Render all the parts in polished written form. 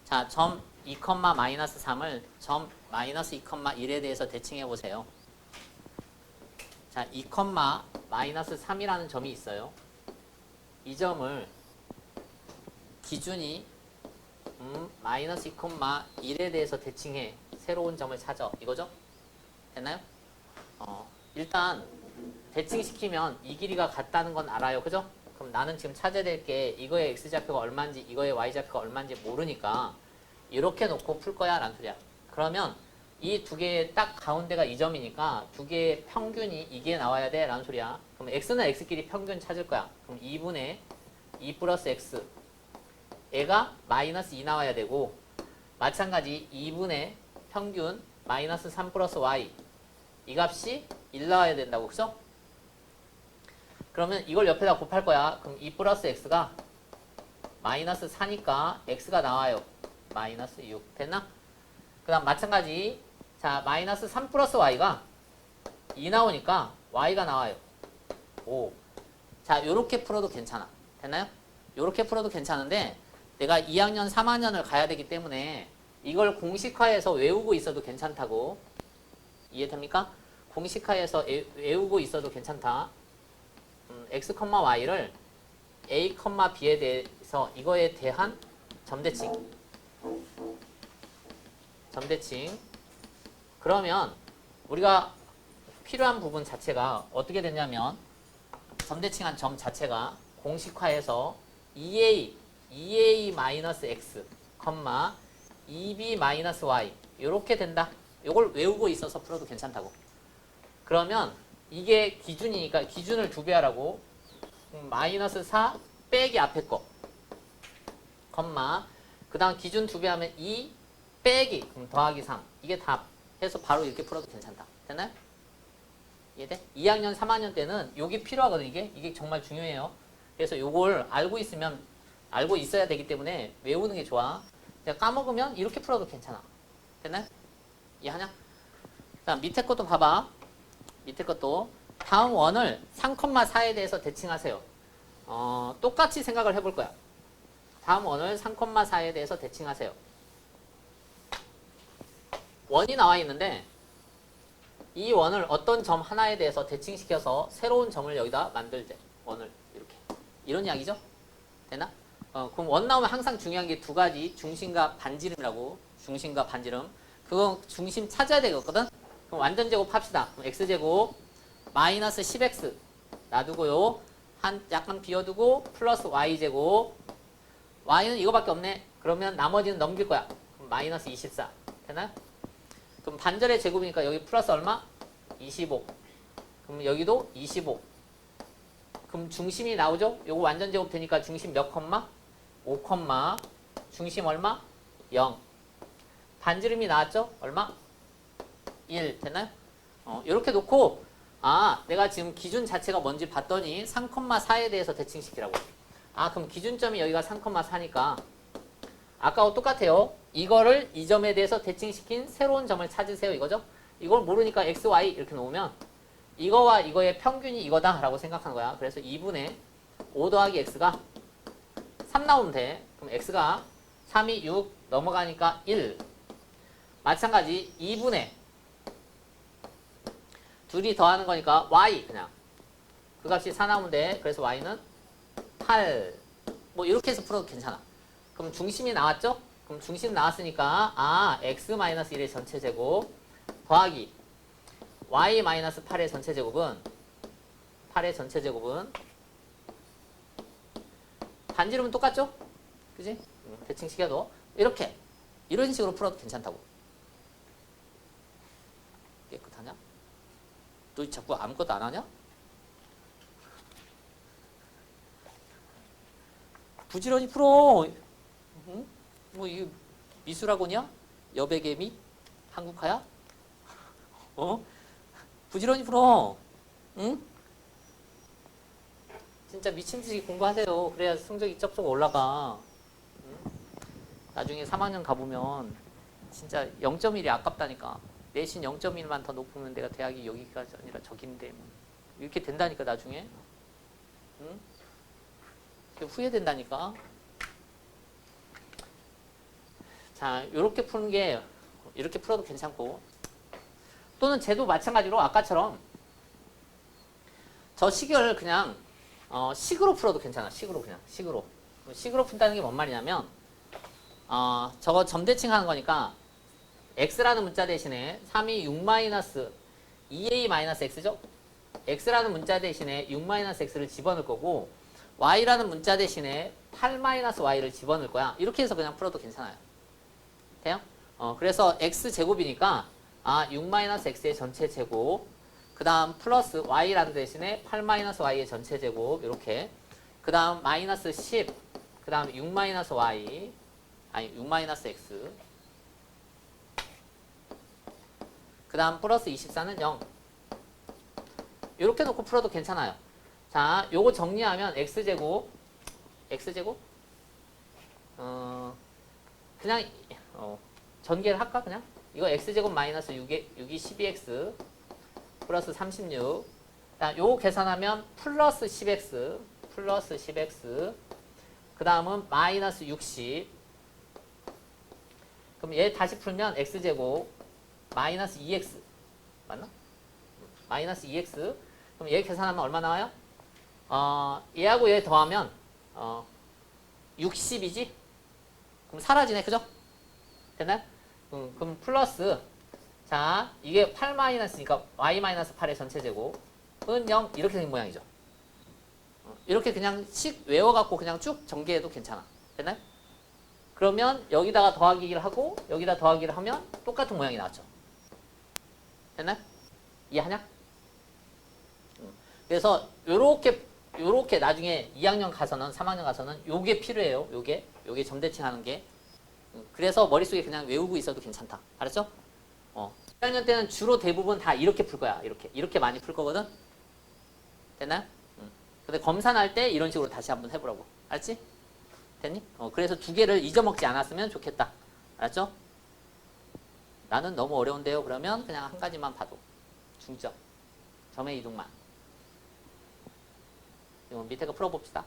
자, 점 2, 마이너스 3을 점 마이너스 2, 1에 대해서 대칭해 보세요. 자, 2, 마이너스 3이라는 점이 있어요. 이 점을 기준이 마이너스 2, 1에 대해서 대칭해 새로운 점을 찾아. 이거죠? 됐나요? 일단 대칭시키면 이 길이가 같다는 건 알아요. 그죠? 그럼 나는 지금 찾아야 될 게 이거의 x좌표가 얼마인지 이거의 y좌표가 얼마인지 모르니까 이렇게 놓고 풀 거야 라는 소리야. 그러면 이 두 개의 딱 가운데가 이 점이니까 두 개의 평균이 이게 나와야 돼 라는 소리야. 그럼 x는 x끼리 평균 찾을 거야. 그럼 2분의 2 플러스 x 얘가 마이너스 2 나와야 되고, 마찬가지 2분의 평균 마이너스 3 플러스 y 이 값이 1 나와야 된다고. 그죠? 그러면 이걸 옆에다 곱할 거야. 그럼 2 플러스 x가 마이너스 4니까 x가 나와요. 마이너스 6. 됐나? 그 다음 마찬가지, 자 마이너스 3 플러스 y가 2 나오니까 y가 나와요. 5. 자 요렇게 풀어도 괜찮아. 됐나요? 요렇게 풀어도 괜찮은데 내가 2학년 3학년을 가야 되기 때문에 이걸 공식화해서 외우고 있어도 괜찮다고. 이해됩니까? 공식화해서 외우고 있어도 괜찮다. x, y를 a, b에 대해서 이거에 대한 점대칭. 그러면 우리가 필요한 부분 자체가 어떻게 됐냐면 점대칭한 점 자체가 공식화해서 2a-x, 2b-y 이렇게 된다. 이걸 외우고 있어서 풀어도 괜찮다고. 그러면 이게 기준이니까 기준을 2배 하라고. 마이너스 4 빼기 앞에 거, 그 다음 기준 2배 하면 2 빼기 그럼 더하기 3. 이게 답 해서 바로 이렇게 풀어도 괜찮다. 됐나요? 이해돼? 2학년 3학년 때는 이게 필요하거든. 이게 정말 중요해요. 그래서 요걸 알고 있어야 되기 때문에 외우는 게 좋아. 내가 까먹으면 이렇게 풀어도 괜찮아. 됐나요? 이해하냐? 자, 밑에 것도 봐봐. 밑에 것도 다음 원을 3,4에 대해서 대칭하세요. 똑같이 생각을 해볼 거야. 다음 원을 3,4에 대해서 대칭하세요. 원이 나와 있는데 이 원을 어떤 점 하나에 대해서 대칭시켜서 새로운 점을 여기다 만들재. 원을 이렇게. 이런 이야기죠? 되나? 그럼 원 나오면 항상 중요한 게 두 가지. 중심과 반지름이라고. 중심과 반지름. 그거 중심 찾아야 되거든? 그럼 완전 제곱 합시다. 그럼 x제곱 마이너스 10x 놔두고요. 약간 비워두고 플러스 y제곱. y는 이거밖에 없네. 그러면 나머지는 넘길 거야. 그럼 마이너스 24. 되나요? 그럼 반절의 제곱이니까 여기 플러스 얼마? 25. 그럼 여기도 25. 그럼 중심이 나오죠? 요거 완전 제곱 되니까 중심 몇 컴마? 5 컴마. 중심 얼마? 0. 반지름이 나왔죠? 얼마? 1. 됐나요? 이렇게 놓고 내가 지금 기준 자체가 뭔지 봤더니 3,4에 대해서 대칭시키라고. 그럼 기준점이 여기가 3,4니까 아까와 똑같아요. 이거를 이 점에 대해서 대칭시킨 새로운 점을 찾으세요. 이거죠? 이걸 모르니까 x, y 이렇게 놓으면 이거와 이거의 평균이 이거다 라고 생각하는 거야. 그래서 2분의 5 더하기 x가 3 나오면 돼. 그럼 x가 3이 6 넘어가니까 1. 마찬가지 2분의 둘이 더하는 거니까 y 그냥 그 값이 4 나오면 돼. 그래서 y는 8. 뭐 이렇게 해서 풀어도 괜찮아. 그럼 중심이 나왔죠? 그럼 중심 나왔으니까 x-1의 전체 제곱 더하기 y-8의 전체 제곱은 반지름은 똑같죠? 그지? 대칭시켜도 이런 식으로 풀어도 괜찮다고. 깨끗하냐? 너 자꾸 아무것도 안 하냐? 부지런히 풀어. 응? 뭐 이게 미술학원이야? 여백의 미? 한국화야? 부지런히 풀어. 응? 진짜 미친듯이 공부하세요. 그래야 성적이 쩍쩍 올라가. 응? 나중에 3학년 가보면 진짜 0.1이 아깝다니까. 내신 0.1만 더 높으면 내가 대학이 여기까지 아니라 저긴데 이렇게 된다니까 나중에. 응? 후회된다니까. 자, 요렇게 푸는 게 이렇게 풀어도 괜찮고, 또는 쟤도 마찬가지로 아까처럼 저 식을 그냥 식으로 풀어도 괜찮아. 식으로 그냥 식으로 푼다는 게 뭔 말이냐면 저거 점대칭 하는 거니까 x라는 문자 대신에 3이 6 마이너스 2a 마이너스 x죠? x라는 문자 대신에 6 마이너스 x를 집어넣을 거고 y라는 문자 대신에 8 마이너스 y를 집어넣을 거야. 이렇게 해서 그냥 풀어도 괜찮아요. 돼요? 그래서 x 제곱이니까 6 마이너스 x의 전체 제곱, 그 다음 플러스 y라는 대신에 8 마이너스 y의 전체 제곱 이렇게, 그 다음 마이너스 10, 그 다음 6 마이너스 y, 아니 6 마이너스 x, 그 다음 플러스 24는 0. 이렇게 놓고 풀어도 괜찮아요. 자, 요거 정리하면 x제곱 그냥 전개를 할까 그냥? 이거 x제곱 마이너스 6이 12x 플러스 36. 요거 계산하면 플러스 10x 그 다음은 마이너스 60. 그럼 얘 다시 풀면 x제곱 마이너스 2x 맞나? 마이너스 2x. 그럼 얘 계산하면 얼마 나와요? 얘하고 얘 더하면 60이지? 그럼 사라지네, 그죠? 됐나요? 그럼 플러스, 자, 이게 8 마이너스니까 y 마이너스 8의 전체 제곱은 0 이렇게 된 모양이죠. 이렇게 그냥 식 외워갖고 그냥 쭉 전개해도 괜찮아. 됐나요? 그러면 여기다가 더하기를 하고 여기다 더하기를 하면 똑같은 모양이 나왔죠. 됐나요? 이해하냐? 그래서 요렇게 나중에 2학년 가서는 3학년 가서는 요게 필요해요. 요게 점대칭 하는 게. 그래서 머릿속에 그냥 외우고 있어도 괜찮다. 알았죠? 1학년 때는 주로 대부분 다 이렇게 풀 거야. 이렇게 많이 풀 거거든. 됐나요? 근데 검사 날 때 이런 식으로 다시 한번 해보라고. 알았지? 됐니? 그래서 두 개를 잊어먹지 않았으면 좋겠다. 알았죠? 나는 너무 어려운데요. 그러면 그냥 한 가지만 봐도. 중점. 점의 이동만. 이거 밑에 거 풀어봅시다.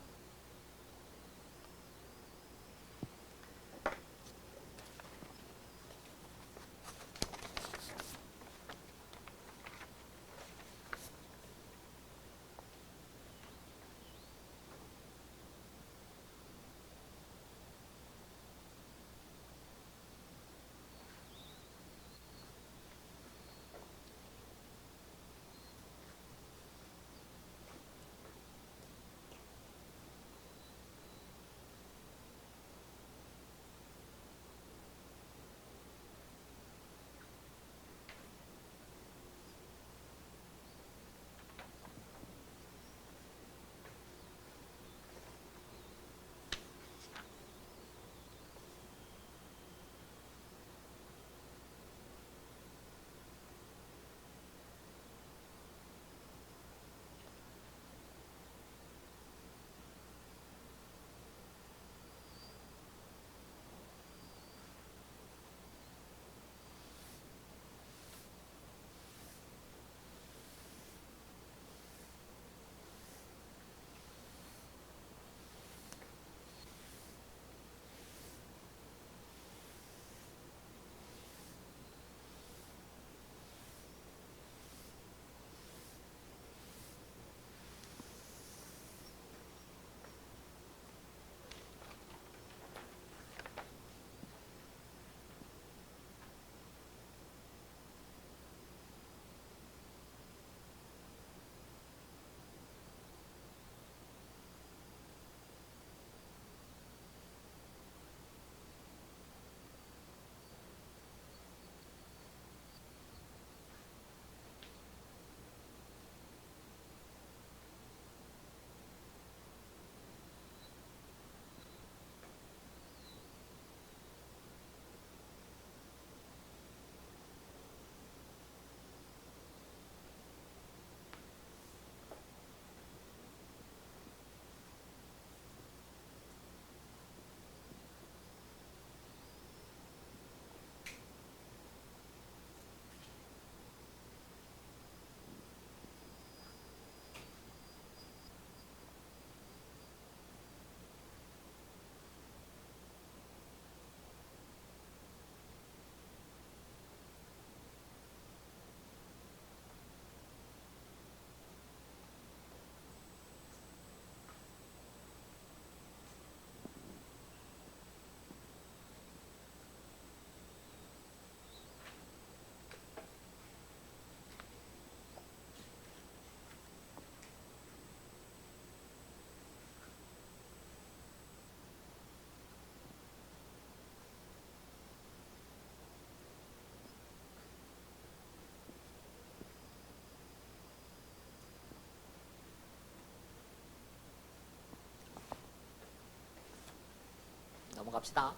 넘어갑시다.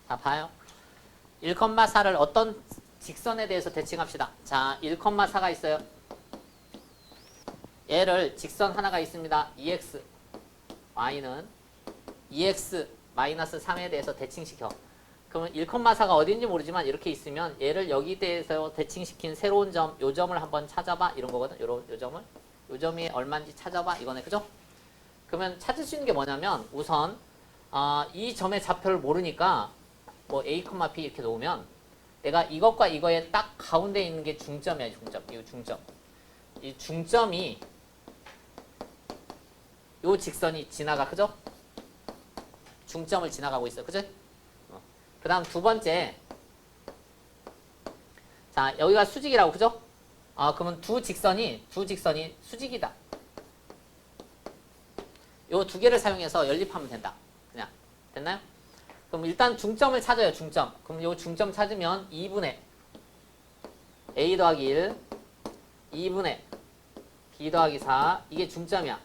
자, 봐요. 1,4를 어떤 직선에 대해서 대칭합시다. 자, 1,4가 있어요. 얘를 직선 하나가 있습니다. 2x, y는 2x-3에 대해서 대칭시켜. 그러면 1,4가 어딘지 모르지만 이렇게 있으면 얘를 여기 대해서 대칭시킨 새로운 점, 요 점을 한번 찾아봐. 이런 거거든. 요 점을. 요 점이 얼마인지 찾아봐. 이거네. 그죠? 그러면 찾을 수 있는 게 뭐냐면 우선 이 점의 좌표를 모르니까 뭐 a, b 이렇게 놓으면 내가 이것과 이거의 딱 가운데 있는 게 중점이야. 중점. 이 중점. 이 중점이 요 직선이 지나가. 그죠? 중점을 지나가고 있어. 그죠? 그 다음 두 번째. 자, 여기가 수직이라고. 그죠? 그러면 두 직선이 수직이다. 요 두 개를 사용해서 연립하면 된다. 그냥. 됐나요? 그럼 일단 중점을 찾아요. 중점. 그럼 요 중점 찾으면 2분의 a 더하기 1, 2분의 b 더하기 4. 이게 중점이야.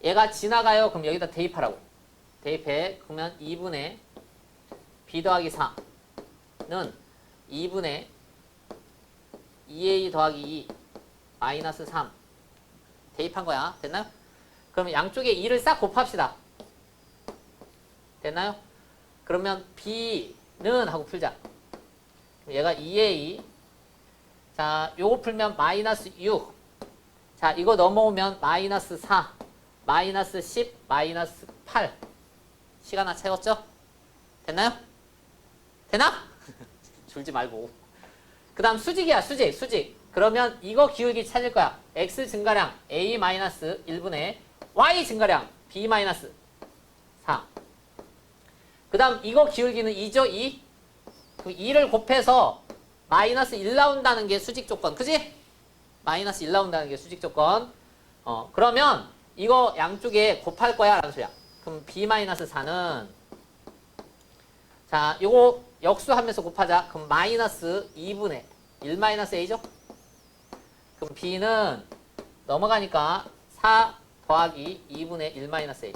얘가 지나가요. 그럼 여기다 대입하라고. 대입해. 그러면 2분의 b 더하기 4는 2분의 2a 더하기 2 마이너스 3 대입한 거야. 됐나요? 그러면 양쪽에 2를 싹 곱합시다. 됐나요? 그러면 b는 하고 풀자. 얘가 2a. 자, 요거 풀면 마이너스 6. 자, 이거 넘어오면 마이너스 4, 마이너스 10, 마이너스 8. 시간 하나 채웠죠? 됐나요? 되나? 줄지 말고. 그 다음 수직이야. 수직. 그러면 이거 기울기 찾을 거야. x 증가량 a 마이너스 1분의 y 증가량 b 마이너스 4. 그 다음 이거 기울기는 2죠. 2. 그 2를 곱해서 마이너스 1 나온다는 게 수직 조건. 그지? 마이너스 1 나온다는 게 수직 조건. 그러면 이거 양쪽에 곱할 거야 라는 소리야. 그럼 b 마이너스 4는 자, 요거 역수하면서 곱하자. 그럼 마이너스 2분의 1 마이너스 a죠? 그럼 b는 넘어가니까 4 더하기 2분의 1 마이너스 a.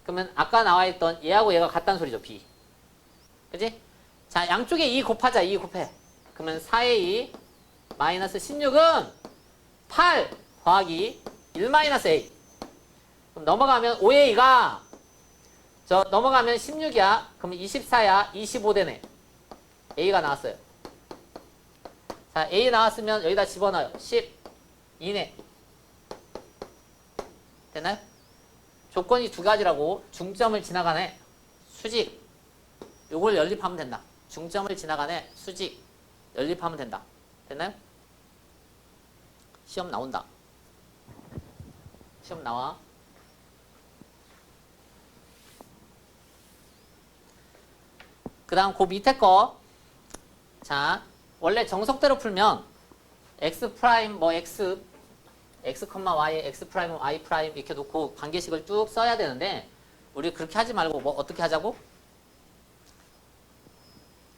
그러면 아까 나와있던 얘하고 얘가 같다는 소리죠. b. 그지? 자, 양쪽에 2 곱하자. 2 곱해. 그러면 4a 마이너스 16은 8 더하기 1 마이너스 a. 그럼 넘어가면 5a가 넘어가면 16이야. 그럼 24야. 25 되네. a가 나왔어요. 자, a 나왔으면 여기다 집어넣어요. 10 이내. 됐나요? 조건이 두 가지라고. 중점을 지나가네. 수직. 요걸 연립하면 된다. 중점을 지나가네. 수직. 연립하면 된다. 됐나요? 시험 나온다. 시험 나와. 그 다음 그 밑에 거. 자, 원래 정석대로 풀면 x 프라임 뭐 x y x 프라임 y 프라임 이렇게 놓고 관계식을 쭉 써야 되는데 우리 그렇게 하지 말고 뭐 어떻게 하자고?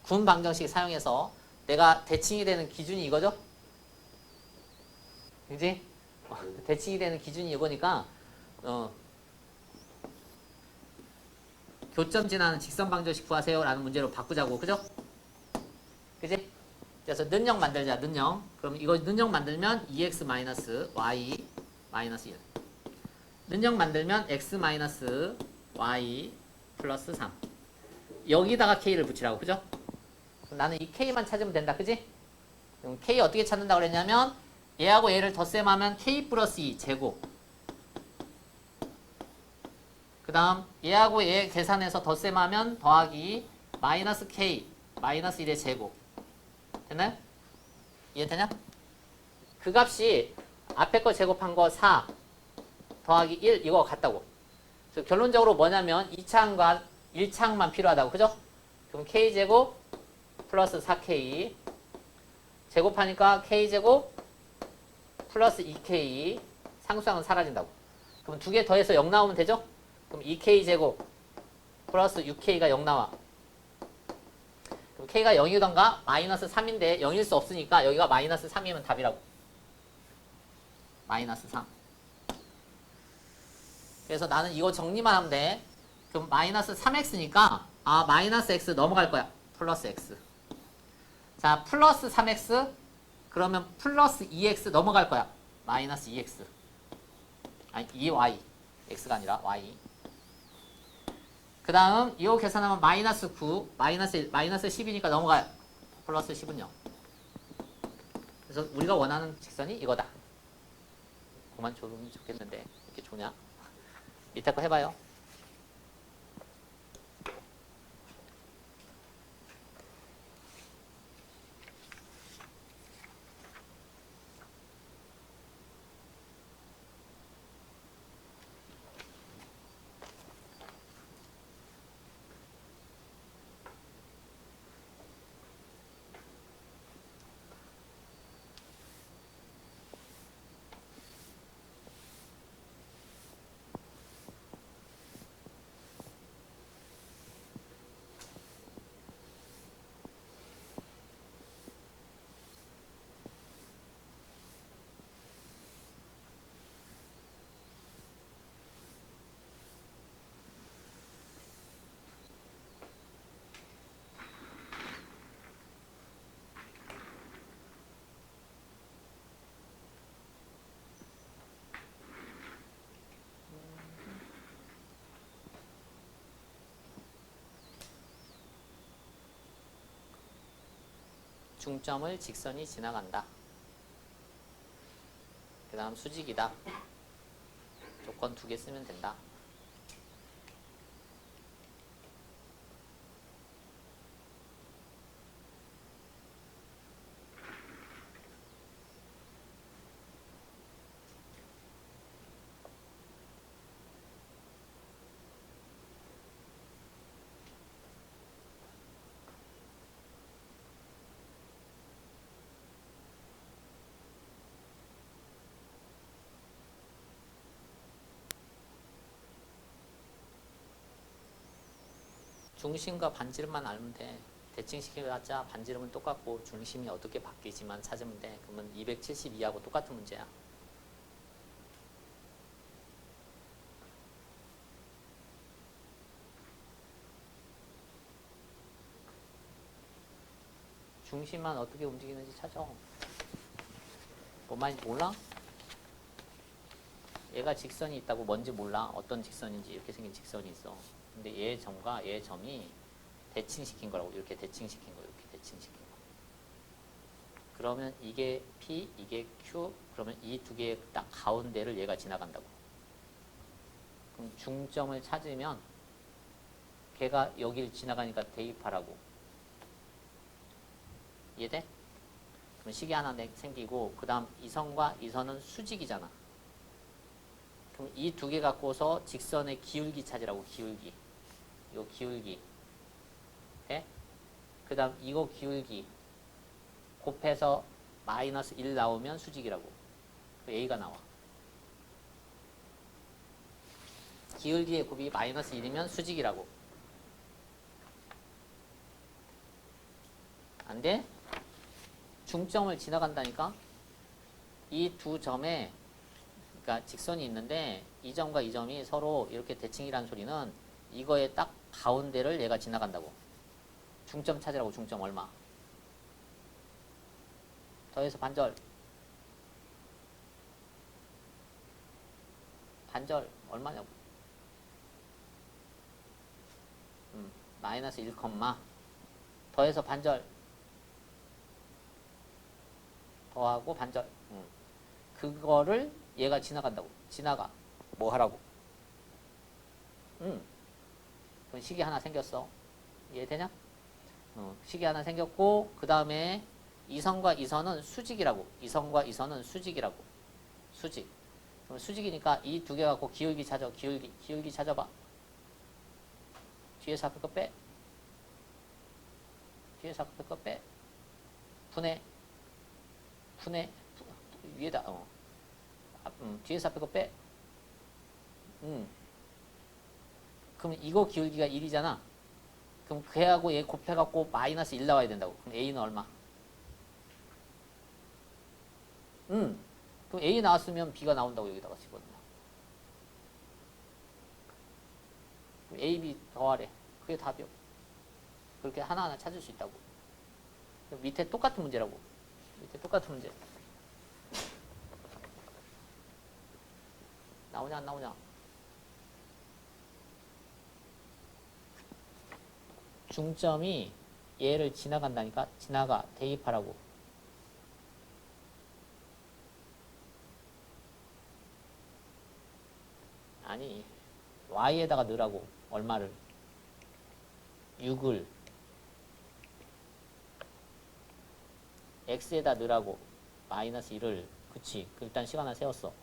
군 방정식 사용해서 내가 대칭이 되는 기준이 이거죠? 그지? 대칭이 되는 기준이 이거니까 교점 지나는 직선 방정식 구하세요 라는 문제로 바꾸자고. 그죠? 그지? 그래서 는영 만들자. 는영. 그럼 이거 는영 만들면 2x 마이너스 y 마이너스 1. 는영 만들면 x 마이너스 y 플러스 3. 여기다가 k를 붙이라고. 그죠? 그럼 나는 이 k만 찾으면 된다. 그지? 그럼 k 어떻게 찾는다고 그랬냐면 얘하고 얘를 덧셈하면 k 플러스 2 제곱. 그 다음 얘하고 얘 계산해서 덧셈하면 더하기 마이너스 k 마이너스 1의 제곱. 됐나요? 이해되냐? 그 값이 앞에 거 제곱한 거 4 더하기 1 이거 같다고. 그래서 결론적으로 뭐냐면 2차항과 1차항만 필요하다고. 그죠? 그럼 k제곱 플러스 4k 제곱하니까 k제곱 플러스 2k 상수항은 사라진다고. 그럼 두 개 더해서 0 나오면 되죠? 그럼 2k제곱 플러스 6k가 0 나와. 그럼 k가 0이던가 마이너스 3인데 0일 수 없으니까 여기가 마이너스 3이면 답이라고. 마이너스 3. 그래서 나는 이거 정리만 하면 돼. 그럼 마이너스 3x니까 마이너스 x 넘어갈 거야. 플러스 x. 자, 플러스 3x 그러면 플러스 2x 넘어갈 거야. 마이너스 2x. 아니 2y. x가 아니라 y. 그 다음 이거 계산하면 마이너스 9, 마이너스 1, 마이너스 10이니까 넘어가요. 플러스 10은 0. 그래서 우리가 원하는 직선이 이거다. 그만 줘도 좋겠는데 이렇게 조냐? 밑에 거 해봐요. 중점을 직선이 지나간다. 그 다음 수직이다. 조건 2개 쓰면 된다. 중심과 반지름만 알면 돼. 대칭시켜봤자 반지름은 똑같고 중심이 어떻게 바뀌지만 찾으면 돼. 그러면 272하고 똑같은 문제야. 중심만 어떻게 움직이는지 찾아. 뭔 말인지 몰라? 얘가 직선이 있다고 뭔지 몰라. 어떤 직선인지 이렇게 생긴 직선이 있어. 근데 얘 점과 얘 점이 대칭시킨 거라고. 이렇게 대칭시킨 거. 이렇게 대칭시킨 거. 그러면 이게 P, 이게 Q. 그러면 이 두 개의 딱 가운데를 얘가 지나간다고. 그럼 중점을 찾으면 걔가 여기를 지나가니까 대입하라고. 이해돼? 그럼 식이 하나 생기고 그 다음 이 선과 이 선은 수직이잖아. 그럼 이 두 개 갖고서 직선의 기울기 찾으라고. 기울기. 이거 기울기. 돼? 그 다음 이거 기울기. 곱해서 마이너스 1 나오면 수직이라고. A가 나와. 기울기의 곱이 마이너스 1이면 수직이라고. 안 돼? 중점을 지나간다니까? 이 두 점에 그러니까 직선이 있는데 이 점과 이 점이 서로 이렇게 대칭이라는 소리는 이거의 딱 가운데를 얘가 지나간다고. 중점 찾으라고. 중점 얼마? 더해서 반절. 반절 얼마냐고. 마이너스 1, 더해서 반절. 더하고 반절. 그거를 얘가 지나간다고. 지나가. 뭐 하라고? 그럼 식이 하나 생겼어. 이해되냐? 식이 하나 생겼고 그 다음에 이 선과 이 선은 수직이라고. 이 선과 이 선은 수직이라고. 수직. 그럼 수직이니까 이 두 개 갖고 기울기 찾아. 기울기. 기울기 찾아봐. 뒤에서 앞에 거 빼. 뒤에서 앞에 거 빼. 분해. 위에다. 뒤에서 앞에 거 빼. 그럼 이거 기울기가 1이잖아. 그럼 걔하고 얘 곱해갖고 마이너스 1 나와야 된다고. 그럼 A는 얼마? 그럼 A 나왔으면 B가 나온다고 여기다가 집어넣어. A, B 더하래. 그게 답이요. 그렇게 하나하나 찾을 수 있다고. 밑에 똑같은 문제라고. 밑에 똑같은 문제. 나오냐 안 나오냐. 중점이 얘를 지나간다니까. 지나가. 대입하라고. 아니 y에다가 넣으라고. 얼마를. 6을 x에다 넣으라고. 마이너스 1을. 그치. 일단 시간을 세웠어.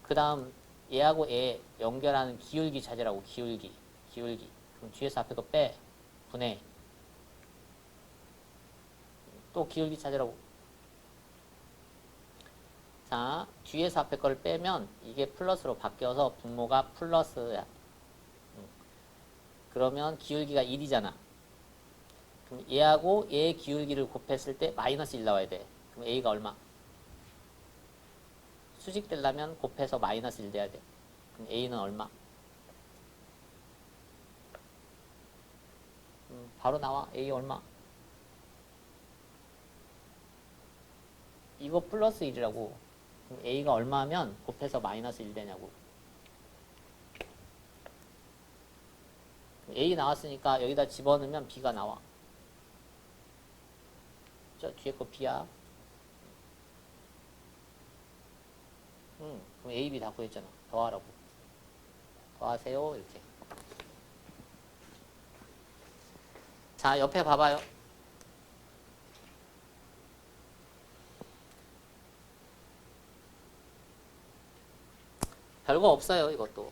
그 다음 얘하고 얘 연결하는 기울기 찾으라고. 기울기. 그럼 뒤에서 앞에 거 빼. 분해. 또 기울기 찾으라고. 자, 뒤에서 앞에 거를 빼면 이게 플러스로 바뀌어서 분모가 플러스야. 그러면 기울기가 1이잖아. 그럼 얘하고 얘의 기울기를 곱했을 때 마이너스 1 나와야 돼. 그럼 A가 얼마? 수직되려면 곱해서 마이너스 1 돼야 돼. 그럼 A는 얼마? 바로 나와. A 얼마? 이거 플러스 1이라고. 그럼 A가 얼마 하면 곱해서 마이너스 1 되냐고. A 나왔으니까 여기다 집어넣으면 B가 나와. 저 뒤에 거 B야. 그럼 A, B 다 구했잖아. 더하라고. 더하세요. 이렇게. 자, 옆에 봐봐요. 별거 없어요, 이것도.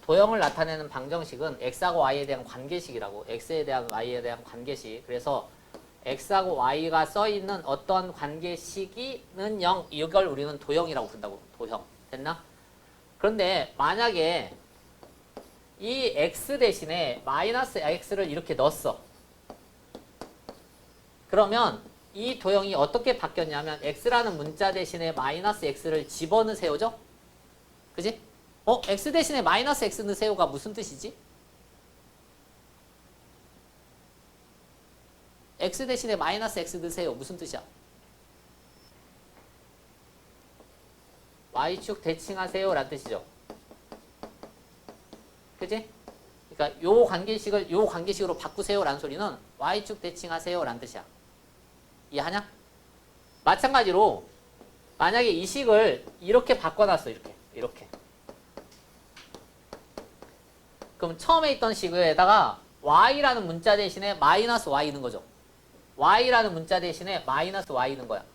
도형을 나타내는 방정식은 x하고 y에 대한 관계식이라고. x에 대한 y에 대한 관계식. 그래서 x하고 y가 써있는 어떤 관계식이는 0, 이걸 우리는 도형이라고 부른다고. 도형. 됐나? 그런데 만약에 이 x 대신에 마이너스 x를 이렇게 넣었어. 그러면 이 도형이 어떻게 바뀌었냐면 x라는 문자 대신에 마이너스 x를 집어넣으세요죠? 그지? x 대신에 마이너스 x 넣으세요가 무슨 뜻이지? x 대신에 마이너스 x 넣으세요. 무슨 뜻이야? y축 대칭하세요 라는 뜻이죠. 그지? 그러니까 요 관계식을 요 관계식으로 바꾸세요 라는 소리는 y축 대칭하세요 라는 뜻이야. 이해하냐? 마찬가지로 만약에 이 식을 이렇게 바꿔놨어. 이렇게. 그럼 처음에 있던 식에다가 y라는 문자 대신에 마이너스 y 넣은 거죠. y라는 문자 대신에 마이너스 y 넣은 거야.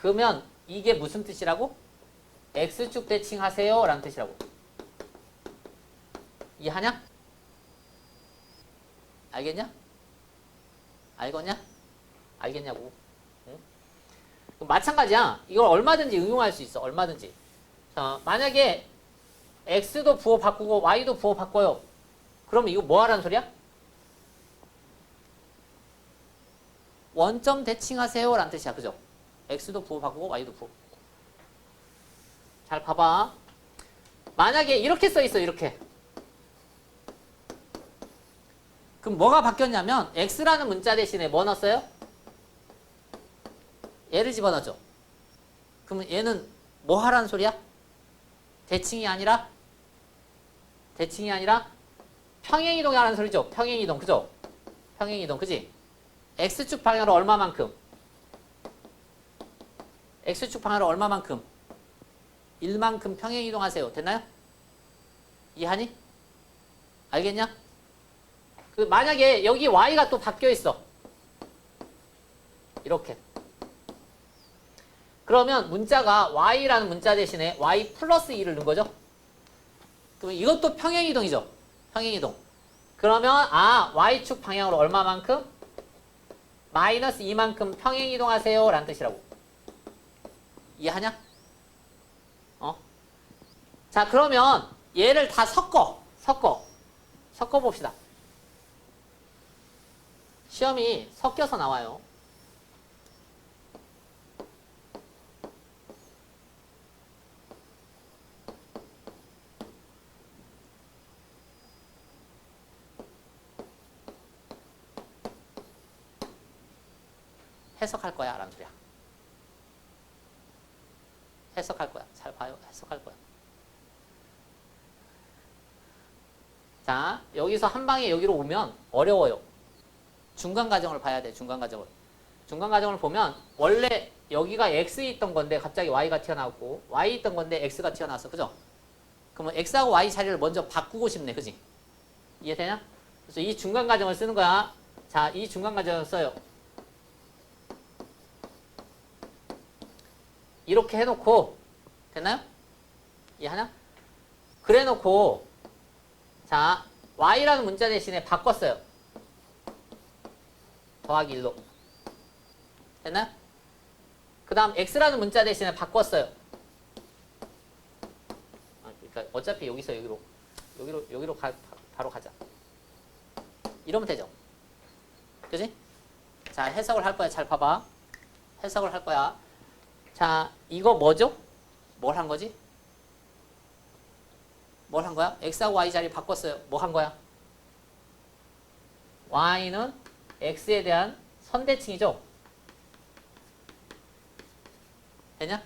그러면 이게 무슨 뜻이라고? x축 대칭하세요 라는 뜻이라고. 이해하냐? 알겠냐? 알겠냐? 알겠냐고. 응? 그럼 마찬가지야. 이걸 얼마든지 응용할 수 있어. 얼마든지. 자, 만약에 x도 부호 바꾸고 y도 부호 바꿔요. 그럼 이거 뭐 하라는 소리야? 원점 대칭하세요 라는 뜻이야. 그죠? x도 부호 바꾸고 y도 부호. 잘 봐봐. 만약에 이렇게 써 있어. 이렇게. 그럼 뭐가 바뀌었냐면 x라는 문자 대신에 뭐 넣었어요? 얘를 집어넣죠. 그러면 얘는 뭐 하라는 소리야? 대칭이 아니라 평행이동이 하라는 소리죠. 평행이동. 그죠? 평행이동. 그지? x축 방향으로 얼마만큼? x축 방향으로 얼마만큼? 1만큼 평행이동 하세요. 됐나요? 이해하니? 알겠냐? 그 만약에 여기 y가 또 바뀌어 있어. 이렇게. 그러면 문자가 y라는 문자 대신에 y 플러스 2를 넣은 거죠. 그럼 이것도 평행이동이죠. 평행이동. 그러면 y축 방향으로 얼마만큼? 마이너스 2만큼 평행이동하세요 라는 뜻이라고. 이해하냐? 자, 그러면 얘를 다 섞어 봅시다. 시험이 섞여서 나와요. 해석할 거야 라는 소리야. 해석할 거야. 잘 봐요. 해석할 거야. 자, 여기서 한 방에 여기로 오면 어려워요. 중간 과정을 봐야 돼. 중간 과정을. 중간 과정을 보면 원래 여기가 x에 있던 건데 갑자기 y가 튀어나왔고 y에 있던 건데 x가 튀어나왔어. 그죠? 그러면 x하고 y 자리를 먼저 바꾸고 싶네. 그지? 이해되냐? 그래서 이 중간 과정을 쓰는 거야. 자, 이 중간 과정을 써요. 이렇게 해놓고 됐나요? 이해하냐? 그래 놓고 자, y라는 문자 대신에 바꿨어요. 더하기 1로. 됐나요? 그 다음 x라는 문자 대신에 바꿨어요. 그러니까 어차피 여기서 여기로 바로 가자. 이러면 되죠. 그지? 자, 해석을 할 거야. 잘 봐봐. 해석을 할 거야. 자, 이거 뭐죠? 뭘 한 거지? 뭘 한 거야? x하고 y 자리 바꿨어요. 뭐 한 거야? y는 x에 대한 선대칭이죠? 되냐?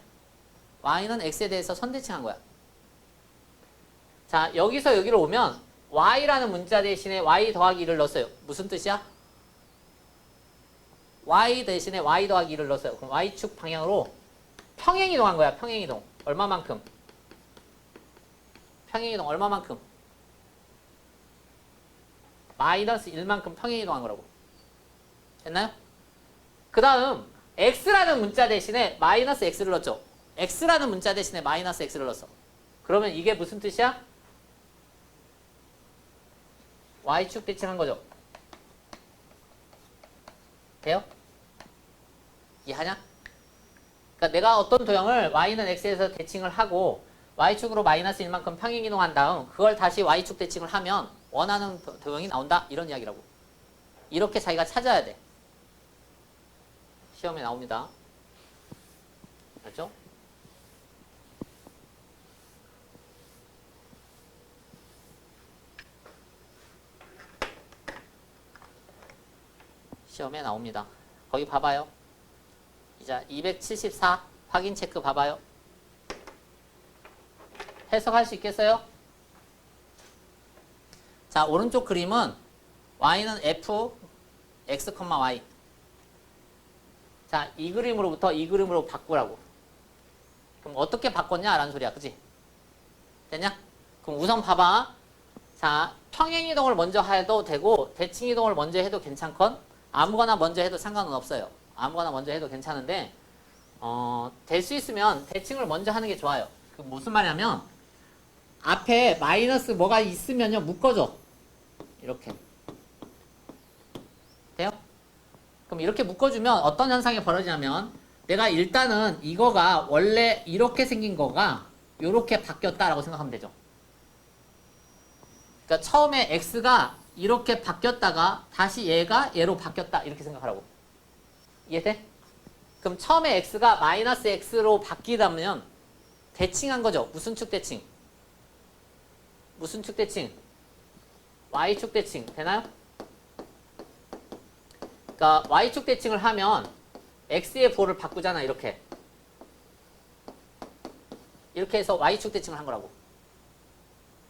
y는 x에 대해서 선대칭 한 거야. 자, 여기서 여기로 오면 y라는 문자 대신에 y 더하기 1을 넣었어요. 무슨 뜻이야? y 대신에 y 더하기 1을 넣었어요. 그럼 y축 방향으로 평행이동한 거야. 평행이동. 얼마만큼? 평행이동 얼마만큼? 마이너스 1만큼 평행이동한 거라고. 됐나요? 그 다음 x라는 문자 대신에 마이너스 x를 넣었죠. x라는 문자 대신에 마이너스 x를 넣었어. 그러면 이게 무슨 뜻이야? y축 대칭한 거죠. 돼요? 이해하냐? 그러니까 내가 어떤 도형을 y는 x에서 대칭을 하고 y축으로 마이너스 1만큼 평행이동한 다음 그걸 다시 y축 대칭을 하면 원하는 도형이 나온다. 이런 이야기라고. 이렇게 자기가 찾아야 돼. 시험에 나옵니다. 알죠? 시험에 나옵니다. 거기 봐봐요. 자, 274 확인 체크 봐봐요. 해석할 수 있겠어요? 자, 오른쪽 그림은 y는 f x, y. 자, 이 그림으로부터 이 그림으로 바꾸라고. 그럼 어떻게 바꿨냐? 라는 소리야. 그치? 됐냐? 그럼 우선 봐봐. 자, 평행이동을 먼저 해도 되고 대칭이동을 먼저 해도 괜찮건 아무거나 먼저 해도 상관은 없어요. 아무거나 먼저 해도 괜찮은데 될 수 있으면 대칭을 먼저 하는 게 좋아요. 그 무슨 말이냐면 앞에 마이너스 뭐가 있으면요 묶어줘. 이렇게. 돼요? 그럼 이렇게 묶어주면 어떤 현상이 벌어지냐면 내가 일단은 이거가 원래 이렇게 생긴 거가 이렇게 바뀌었다라고 생각하면 되죠. 그러니까 처음에 x가 이렇게 바뀌었다가 다시 얘가 얘로 바뀌었다 이렇게 생각하라고. 이해돼? 그럼 처음에 x가 마이너스 x로 바뀌다면 대칭한 거죠. 무슨 축 대칭? 무슨 축 대칭? y축 대칭. 되나요? 그러니까 y축 대칭을 하면 x의 부호를 바꾸잖아. 이렇게. 이렇게 해서 y축 대칭을 한 거라고.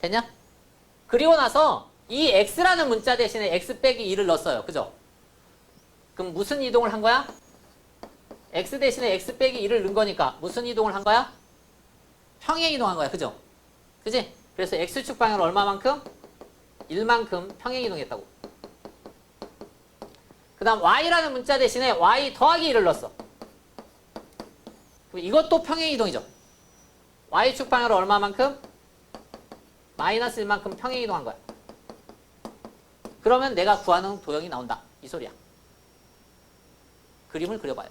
됐냐? 그리고 나서 이 x라는 문자 대신에 x 빼기 2를 넣었어요. 그죠? 그럼 무슨 이동을 한 거야? x 대신에 x 빼기 2를 넣은 거니까 무슨 이동을 한 거야? 평행 이동한 거야. 그죠? 그지? 그래서 x축 방향으로 얼마만큼? 1만큼 평행 이동했다고. 그 다음 y라는 문자 대신에 y 더하기 1을 넣었어. 그럼 이것도 평행 이동이죠. y축 방향으로 얼마만큼? 마이너스 1만큼 평행 이동한 거야. 그러면 내가 구하는 도형이 나온다. 이 소리야. 그림을 그려봐요.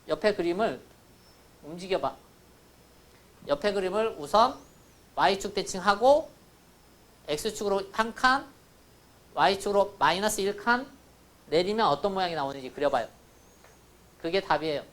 옆에 그림을 움직여봐. 옆에 그림을 우선 y축 대칭하고 x축으로 한 칸, y축으로 마이너스 1칸 내리면 어떤 모양이 나오는지 그려봐요. 그게 답이에요.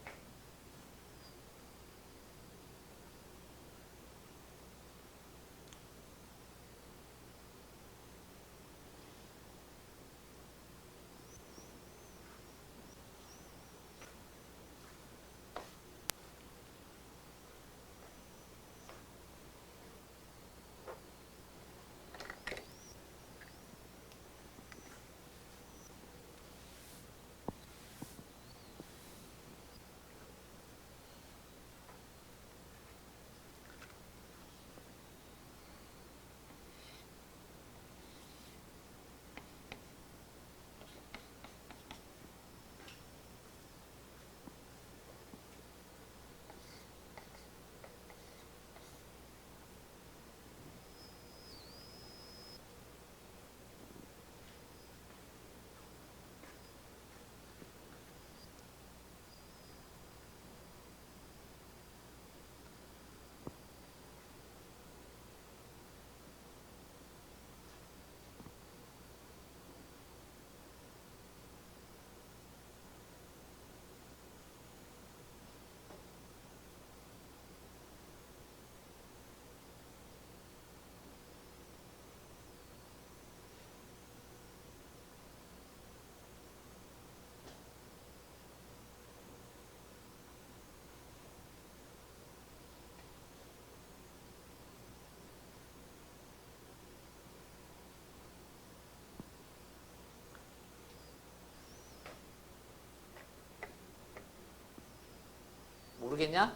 모르겠냐?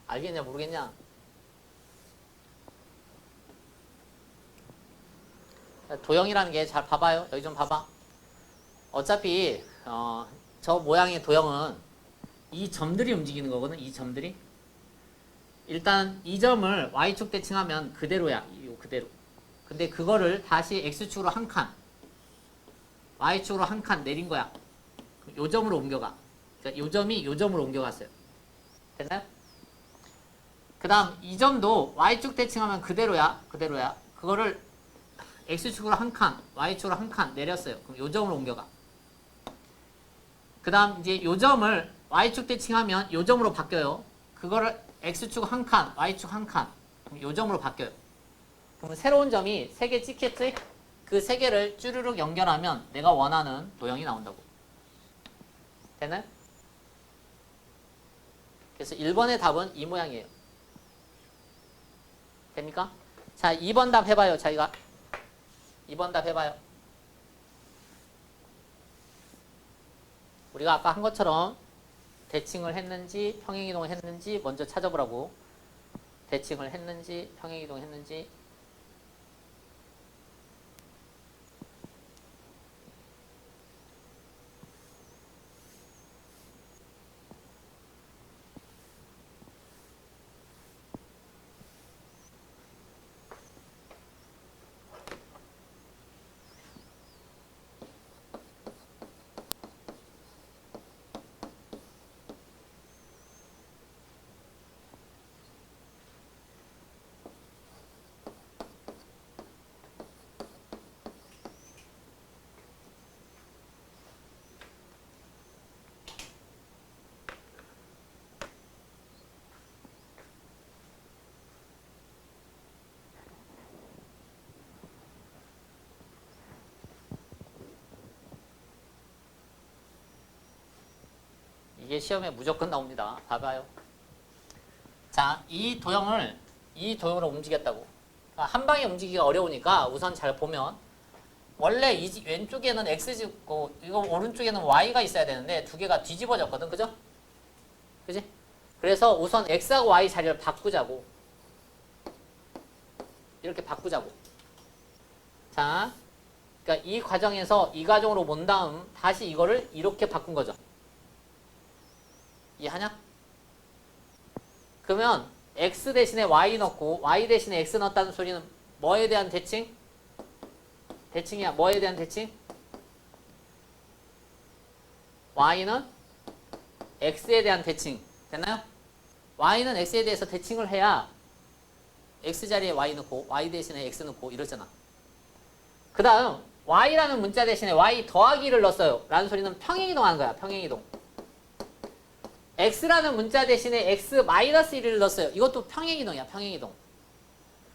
알겠냐 모르겠냐? 도형이라는 게 잘 봐봐요. 여기 좀 봐봐. 어차피 저 모양의 도형은 이 점들이 움직이는 거거든. 이 점들이. 일단 이 점을 y축 대칭하면 그대로야. 이 그대로. 근데 그거를 다시 x축으로 한 칸, y축으로 한 칸 내린 거야. 요 점으로 옮겨가. 그러니까 요 점이 요 점으로 옮겨갔어요. 됐나요? 그 다음 이 점도 y축 대칭하면 그대로야. 그대로야. 그거를 x축으로 한 칸, y축으로 한 칸 내렸어요. 그럼 요 점으로 옮겨가. 그 다음 이제 요 점을 y축 대칭하면 요 점으로 바뀌어요. 그거를 x축 한 칸, y축 한 칸, 그럼 요 점으로 바뀌어요. 그럼 새로운 점이 3개 찍혔지? 그 3개를 쭈르륵 연결하면 내가 원하는 도형이 나온다고. 되나요? 그래서 1번의 답은 이 모양이에요. 됩니까? 자, 2번 답 해봐요. 자기가 2번 답 해봐요. 우리가 아까 한 것처럼 대칭을 했는지 평행이동을 했는지 먼저 찾아보라고. 대칭을 했는지 평행이동을 했는지. 이게 시험에 무조건 나옵니다. 봐봐요. 자, 이 도형으로 움직였다고. 한 방에 움직이기가 어려우니까 우선 잘 보면 원래 이 왼쪽에는 x고 이거 오른쪽에는 y가 있어야 되는데 두 개가 뒤집어졌거든. 그죠? 그지? 그래서 우선 x하고 y 자리를 바꾸자고. 이렇게 바꾸자고. 자, 그러니까 이 과정에서 이 과정으로 온 다음 다시 이거를 이렇게 바꾼 거죠. 이해하냐? 그러면 x 대신에 y 넣고 y 대신에 x 넣었다는 소리는 뭐에 대한 대칭? 대칭이야. 뭐에 대한 대칭? y는 x에 대한 대칭. 됐나요? y는 x에 대해서 대칭을 해야 x 자리에 y 넣고 y 대신에 x 넣고 이러잖아. 그 다음 y라는 문자 대신에 y 더하기를 넣었어요. 라는 소리는 평행이동하는 거야. 평행이동. x라는 문자 대신에 x-1을 넣었어요. 이것도 평행이동이야. 평행이동.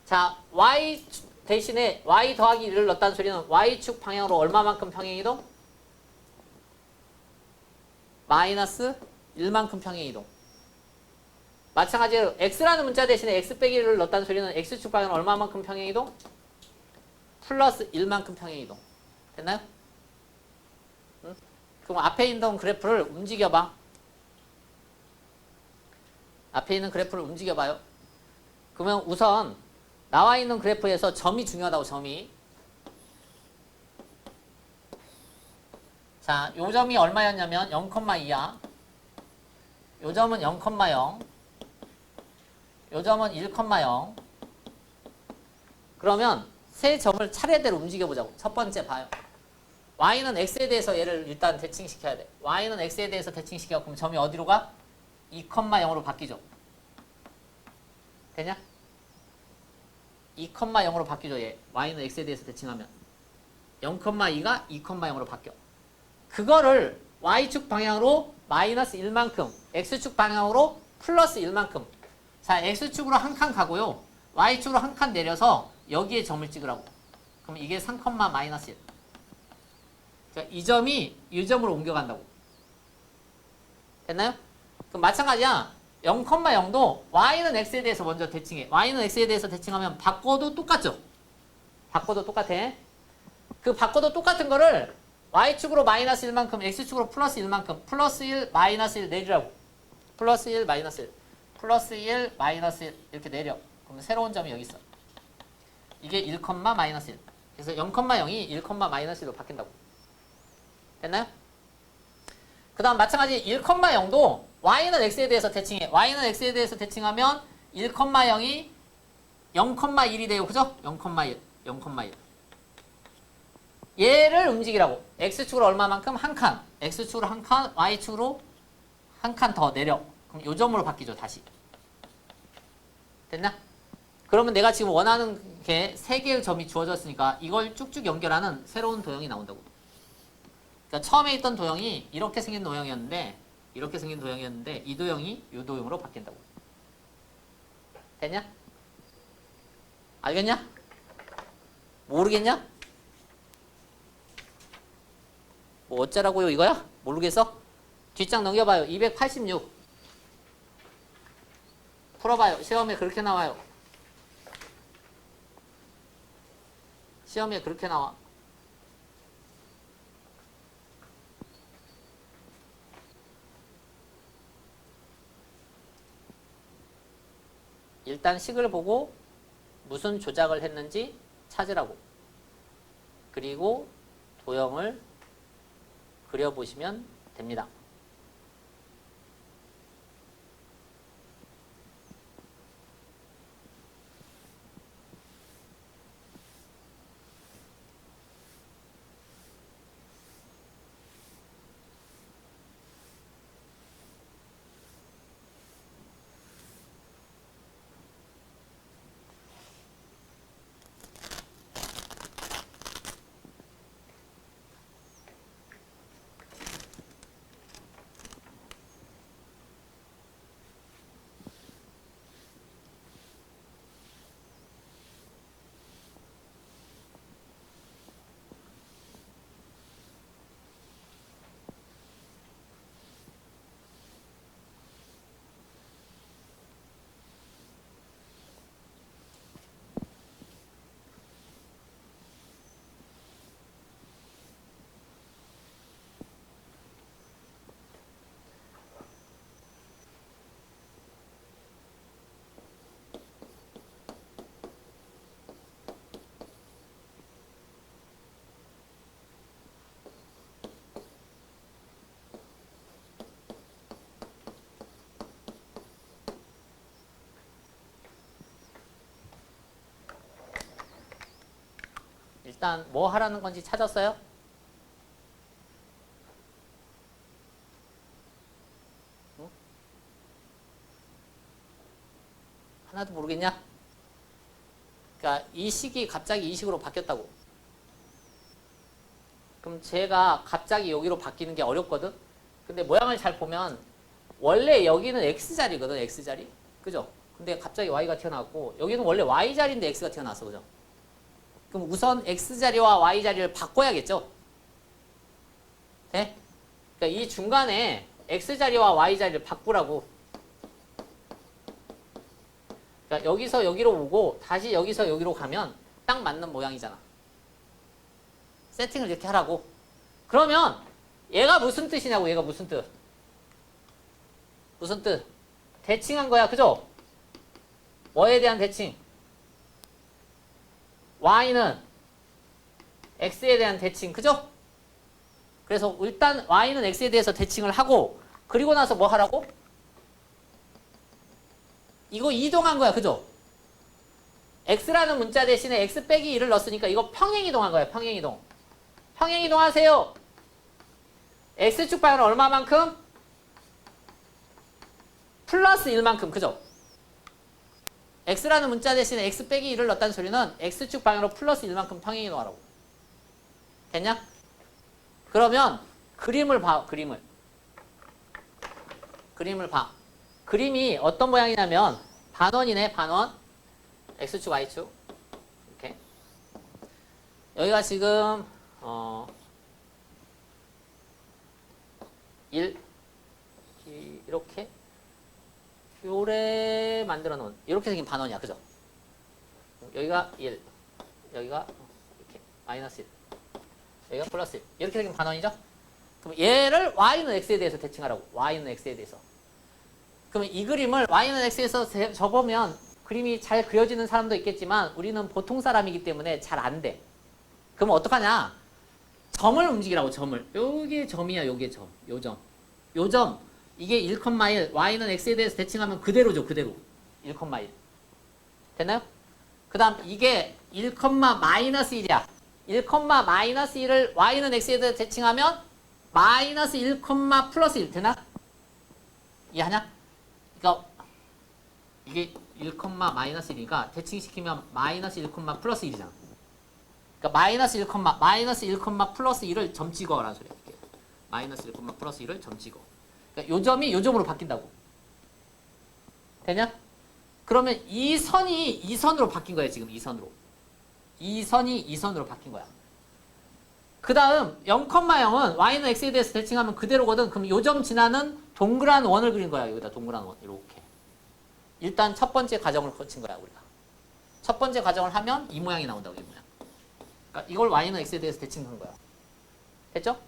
자, y 대신에 y 더하기 1을 넣었다는 소리는 y축 방향으로 얼마만큼 평행이동? 마이너스 1만큼 평행이동. 마찬가지로 x라는 문자 대신에 x 빼기 1을 넣었다는 소리는 x축 방향으로 얼마만큼 평행이동? 플러스 1만큼 평행이동. 됐나요? 응? 그럼 앞에 있는 그래프를 움직여봐. 앞에 있는 그래프를 움직여봐요. 그러면 우선 나와 있는 그래프에서 점이 중요하다고. 점이. 자, 요 점이 얼마였냐면 0,2야. 요 점은 0,0. 요 점은 1,0. 그러면 세 점을 차례대로 움직여보자고. 첫 번째 봐요. y는 x에 대해서 얘를 일단 대칭시켜야 돼. y는 x에 대해서 대칭시켜. 그럼 점이 어디로 가? 2,0으로 바뀌죠. 되냐? 2,0으로 바뀌죠. 얘. y는 x에 대해서 대칭하면 0,2가 2,0으로 바뀌어. 그거를 y축 방향으로 마이너스 1만큼, x축 방향으로 플러스 1만큼. 자, x축으로 한 칸 가고요. y축으로 한 칸 내려서 여기에 점을 찍으라고. 그럼 이게 3, 마이너스 1. 자, 이 점이 이 점으로 옮겨간다고. 됐나요? 그럼 마찬가지야. 0,0도 y는 x에 대해서 먼저 대칭해. y는 x에 대해서 대칭하면 바꿔도 똑같죠? 바꿔도 똑같아. 그 바꿔도 똑같은 거를 y축으로 마이너스 1만큼, x축으로 플러스 1만큼, 플러스 1, 마이너스 1 내리라고. 플러스 1, 마이너스 1. 플러스 1, 마이너스 1 이렇게 내려. 그러면 새로운 점이 여기 있어. 이게 1, 마이너스 1. 그래서 0,0이 1, 마이너스 1로 바뀐다고. 됐나요? 그 다음 마찬가지 1, 0도 y는 x에 대해서 대칭해. y는 x에 대해서 대칭하면 1, 0이 0,1이 돼요. 그죠? 0,1. 0,1. 얘를 움직이라고. x축으로 얼마만큼? 한 칸. x축으로 한 칸, y축으로 한 칸 더 내려. 그럼 요 점으로 바뀌죠. 다시. 됐나? 그러면 내가 지금 원하는 게 3개의 점이 주어졌으니까 이걸 쭉쭉 연결하는 새로운 도형이 나온다고. 그러니까 처음에 있던 도형이 이렇게 생긴 도형이었는데 이 도형이 이 도형으로 바뀐다고. 됐냐? 알겠냐? 모르겠냐? 뭐 어쩌라고요 이거야? 모르겠어? 뒷장 넘겨봐요. 286 풀어봐요. 시험에 그렇게 나와요. 시험에 그렇게 나와. 일단 식을 보고 무슨 조작을 했는지 찾으라고. 그리고 도형을 그려보시면 됩니다. 일단 뭐 하라는 건지 찾았어요? 응? 하나도 모르겠냐? 그러니까 이 식이 갑자기 이 식으로 바뀌었다고. 그럼 제가 갑자기 여기로 바뀌는 게 어렵거든? 근데 모양을 잘 보면 원래 여기는 x자리거든, x자리. 그죠? 근데 갑자기 y가 튀어나왔고 여기는 원래 y자리인데 x가 튀어나왔어. 그죠? 그럼 우선 x자리와 y자리를 바꿔야겠죠? 네? 그러니까 이 중간에 x자리와 y자리를 바꾸라고. 그러니까 여기서 여기로 오고 다시 여기서 여기로 가면 딱 맞는 모양이잖아. 세팅을 이렇게 하라고. 그러면 얘가 무슨 뜻이냐고. 얘가 무슨 뜻? 무슨 뜻? 대칭한 거야. 그죠? 뭐에 대한 대칭? y는 x에 대한 대칭. 그죠? 그래서 일단 y는 x에 대해서 대칭을 하고 그리고 나서 뭐 하라고? 이거 이동한 거야. 그죠? x라는 문자 대신에 x 빼기 1을 넣었으니까 이거 평행이동한 거야. 평행이동. 평행이동하세요. x축 방향은 얼마만큼? 플러스 1만큼. 그죠? x라는 문자 대신에 x 빼기 1을 넣었다는 소리는 x축 방향으로 플러스 1만큼 평행이동하라고. 됐냐? 그러면 그림을 봐. 그림을 봐. 그림이 어떤 모양이냐면 반원이네. 반원. x축 y축. 이렇게. 여기가 지금 1 이렇게 요래 만들어 놓은 이렇게 생긴 반원이야. 그죠? 여기가 1 여기가 이렇게 마이너스 1 여기가 플러스 1 이렇게 생긴 반원이죠? 그럼 얘를 y는 x에 대해서 대칭하라고. y는 x에 대해서. 그러면 이 그림을 y는 x에서 적으면 그림이 잘 그려지는 사람도 있겠지만 우리는 보통 사람이기 때문에 잘 안 돼. 그러면 어떡하냐? 점을 움직이라고, 점을. 요게 점이야, 요게 점. 요 점. 요 점. 이게 1,1. y는 x에 대해서 대칭하면 그대로죠, 그대로. 1,1. 됐나요? 그 다음 이게 1,-1이야. 1,-1을 y는 x에 대해서 대칭하면 마이너스 1, 플러스 1. 되나? 이해하냐? 그러니까 이게 1,-1이니까 대칭시키면 마이너스 1, 플러스 1이잖아. 그러니까 마이너스 1, 플러스 1을 점 찍어라는 소리야. 마이너스 1, 플러스 1을 점 찍어. 그러니까 요 점이 요 점으로 바뀐다고. 되냐? 그러면 이 선이 이 선으로 바뀐 거야, 지금 이 선으로. 이 선이 이 선으로 바뀐 거야. 그 다음 0,0은 y는 x에 대해서 대칭하면 그대로거든. 그럼 요 점 지나는 동그란 원을 그린 거야. 여기다 동그란 원 이렇게. 일단 첫 번째 과정을 거친 거야, 우리가. 첫 번째 과정을 하면 이 모양이 나온다고, 이 모양. 그러니까 이걸 y는 x에 대해서 대칭한 거야. 됐죠?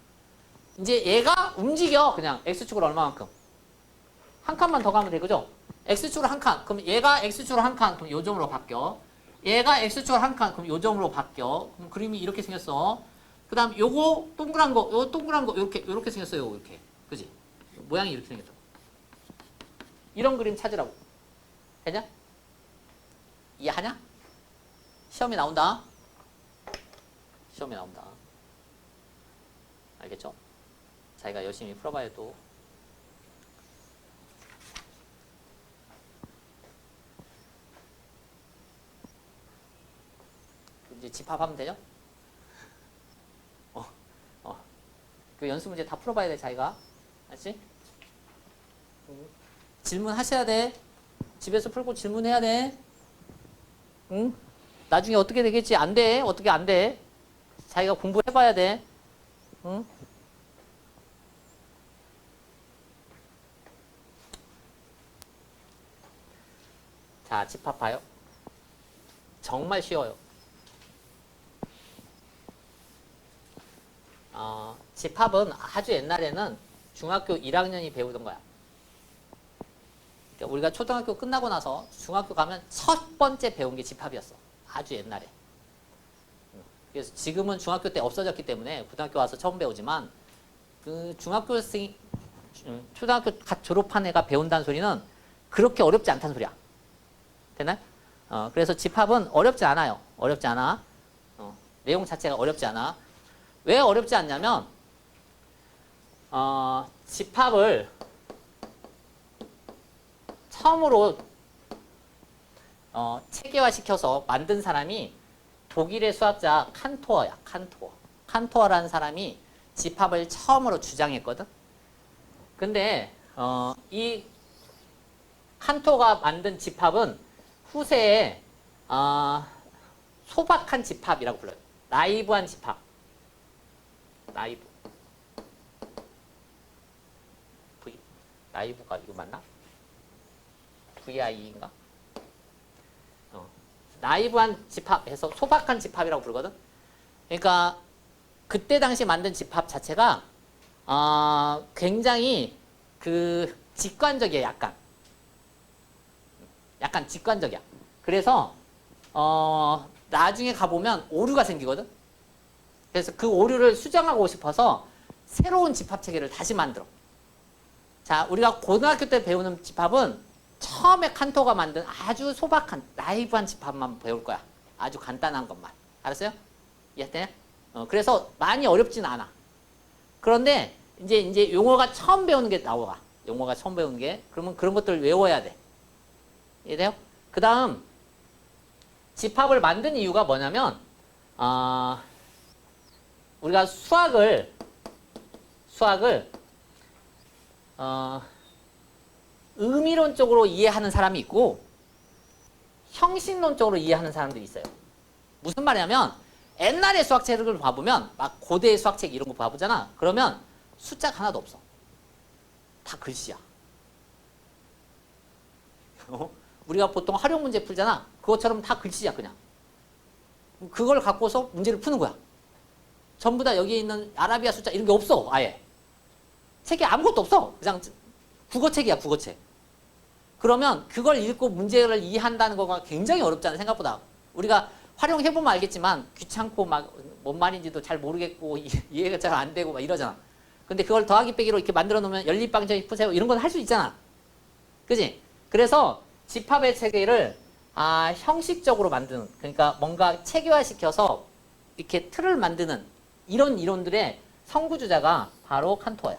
이제 얘가 움직여. 그냥 x축으로 얼마만큼. 한 칸만 더 가면 돼, 그죠? x축으로 한 칸. 그럼 얘가 x축으로 한 칸. 그럼 요 점으로 바뀌어. 얘가 x축으로 한 칸. 그럼 요 점으로 바뀌어. 그럼 그림이 이렇게 생겼어. 그 다음 요거 동그란 거, 요 동그란 거 요렇게 생겼어요. 이렇게. 그지? 모양이 이렇게 생겼죠. 이런 그림 찾으라고. 되냐? 이해하냐? 시험에 나온다. 시험에 나온다. 알겠죠? 자기가 열심히 풀어봐야 또. 이제 집합하면 되죠? 그 연습 문제 다 풀어봐야 돼, 자기가. 알지? 질문하셔야 돼. 집에서 풀고 질문해야 돼. 응? 나중에 어떻게 되겠지? 안 돼. 어떻게 안 돼? 자기가 공부해봐야 돼. 응? 자, 집합 봐요. 정말 쉬워요. 집합은 아주 옛날에는 중학교 1학년이 배우던 거야. 그러니까 우리가 초등학교 끝나고 나서 중학교 가면 첫 번째 배운 게 집합이었어. 아주 옛날에. 그래서 지금은 중학교 때 없어졌기 때문에 고등학교 와서 처음 배우지만 그 중학교생, 초등학교 갓 졸업한 애가 배운다는 소리는 그렇게 어렵지 않다는 소리야. 되나요? 그래서 집합은 어렵지 않아요. 어렵지 않아. 내용 자체가 어렵지 않아. 왜 어렵지 않냐면 집합을 처음으로 체계화시켜서 만든 사람이 독일의 수학자 칸토어야. 칸토어라는 사람이 집합을 처음으로 주장했거든. 근데 이 칸토어가 만든 집합은 후세에 소박한 집합이라고 불러요. 나이브한 집합. 나이브가 이거 맞나? VI인가? 나이브한 집합에서 소박한 집합이라고 부르거든. 그러니까 그때 당시 만든 집합 자체가 굉장히 그 직관적이야. 약간 직관적이야. 그래서 나중에 가보면 오류가 생기거든. 그래서 그 오류를 수정하고 싶어서 새로운 집합 체계를 다시 만들어. 자, 우리가 고등학교 때 배우는 집합은 처음에 칸토가 만든 아주 소박한 나이브한 집합만 배울 거야. 아주 간단한 것만. 알았어요? 이해되냐? 그래서 많이 어렵진 않아. 그런데 이제 용어가 처음 배우는 게 나와. 용어가 처음 배우는 게. 그러면 그런 것들을 외워야 돼. 이해돼요? 그 다음 집합을 만든 이유가 뭐냐면 우리가 수학을 의미론적으로 이해하는 사람이 있고 형식론적으로 이해하는 사람들이 있어요. 무슨 말이냐면 옛날의 수학책을 봐보면 막 고대 수학책 이런 거 봐보잖아. 그러면 숫자가 하나도 없어. 다 글씨야. 우리가 보통 활용 문제 풀잖아. 그것처럼 다 글씨야 그냥. 그걸 갖고서 문제를 푸는 거야. 전부 다 여기에 있는 아라비아 숫자 이런 게 없어. 아예. 책에 아무것도 없어. 그냥 국어책이야 국어책. 그러면 그걸 읽고 문제를 이해한다는 거가 굉장히 어렵잖아요. 생각보다. 우리가 활용해보면 알겠지만 귀찮고 막 뭔 말인지도 잘 모르겠고 이해가 잘 안 되고 막 이러잖아. 근데 그걸 더하기 빼기로 이렇게 만들어 놓으면 연립방정식 푸세요. 이런 건 할 수 있잖아. 그지? 그래서 집합의 체계를 형식적으로 만드는, 그러니까 뭔가 체계화시켜서 이렇게 틀을 만드는 이런 이론들의 선구주자가 바로 칸토어야.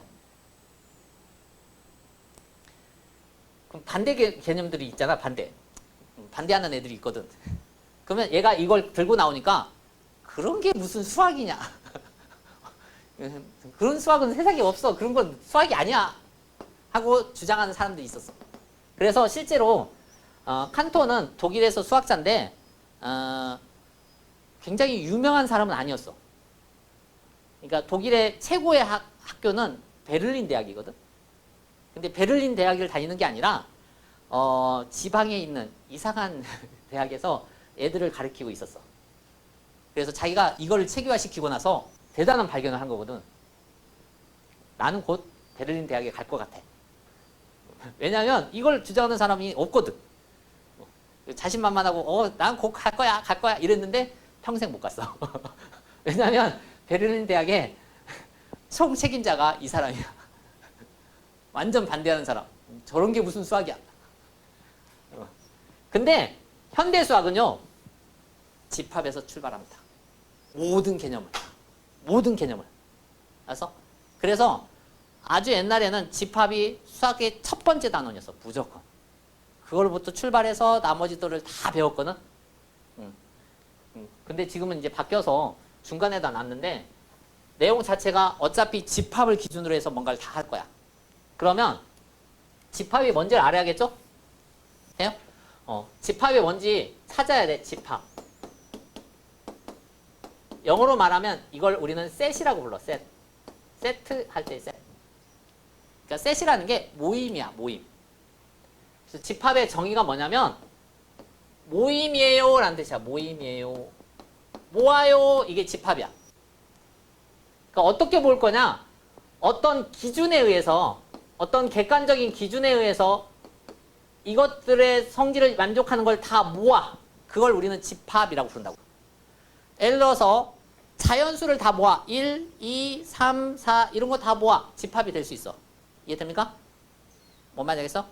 그럼 반대 개념들이 있잖아. 반대하는 애들이 있거든. 그러면 얘가 이걸 들고 나오니까 그런 게 무슨 수학이냐. 그런 수학은 세상에 없어. 그런 건 수학이 아니야. 하고 주장하는 사람들이 있었어. 그래서 실제로 칸토는 독일에서 수학자인데 굉장히 유명한 사람은 아니었어. 그러니까 독일의 최고의 학교는 베를린 대학이거든. 근데 베를린 대학을 다니는 게 아니라 지방에 있는 이상한 대학에서 애들을 가르치고 있었어. 그래서 자기가 이걸 체계화시키고 나서 대단한 발견을 한 거거든. 나는 곧 베를린 대학에 갈 것 같아. 왜냐하면 이걸 주장하는 사람이 없거든. 자신만만하고 난 곧 갈 거야 이랬는데 평생 못 갔어. 왜냐하면 베를린 대학의 총 책임자가 이 사람이야. 완전 반대하는 사람. 저런 게 무슨 수학이야. 근데 현대 수학은요, 집합에서 출발합니다. 모든 개념을. 그래서 아주 옛날에는 집합이 수학의 첫 번째 단원이었어. 무조건. 그걸부터 출발해서 나머지들을 다 배웠거든. 근데 지금은 이제 바뀌어서 중간에다 놨는데 내용 자체가 어차피 집합을 기준으로 해서 뭔가를 다 할 거야. 그러면 집합이 뭔지를 알아야겠죠? 해요? 집합이 뭔지 찾아야 돼. 집합. 영어로 말하면 이걸 우리는 셋이라고 불러. 세트 할 때 셋. 그러니까 셋이라는 게 모임이야. 모임. 그래서 집합의 정의가 뭐냐면 모임이에요 라는 뜻이야. 모임이에요. 모아요. 이게 집합이야. 그러니까 어떻게 볼 거냐? 어떤 기준에 의해서, 어떤 객관적인 기준에 의해서 이것들의 성질을 만족하는 걸 다 모아. 그걸 우리는 집합이라고 부른다고. 예를 들어서 자연수를 다 모아. 1, 2, 3, 4 이런 거 다 모아. 집합이 될 수 있어. 이해됩니까? 뭔 말인지 알겠어?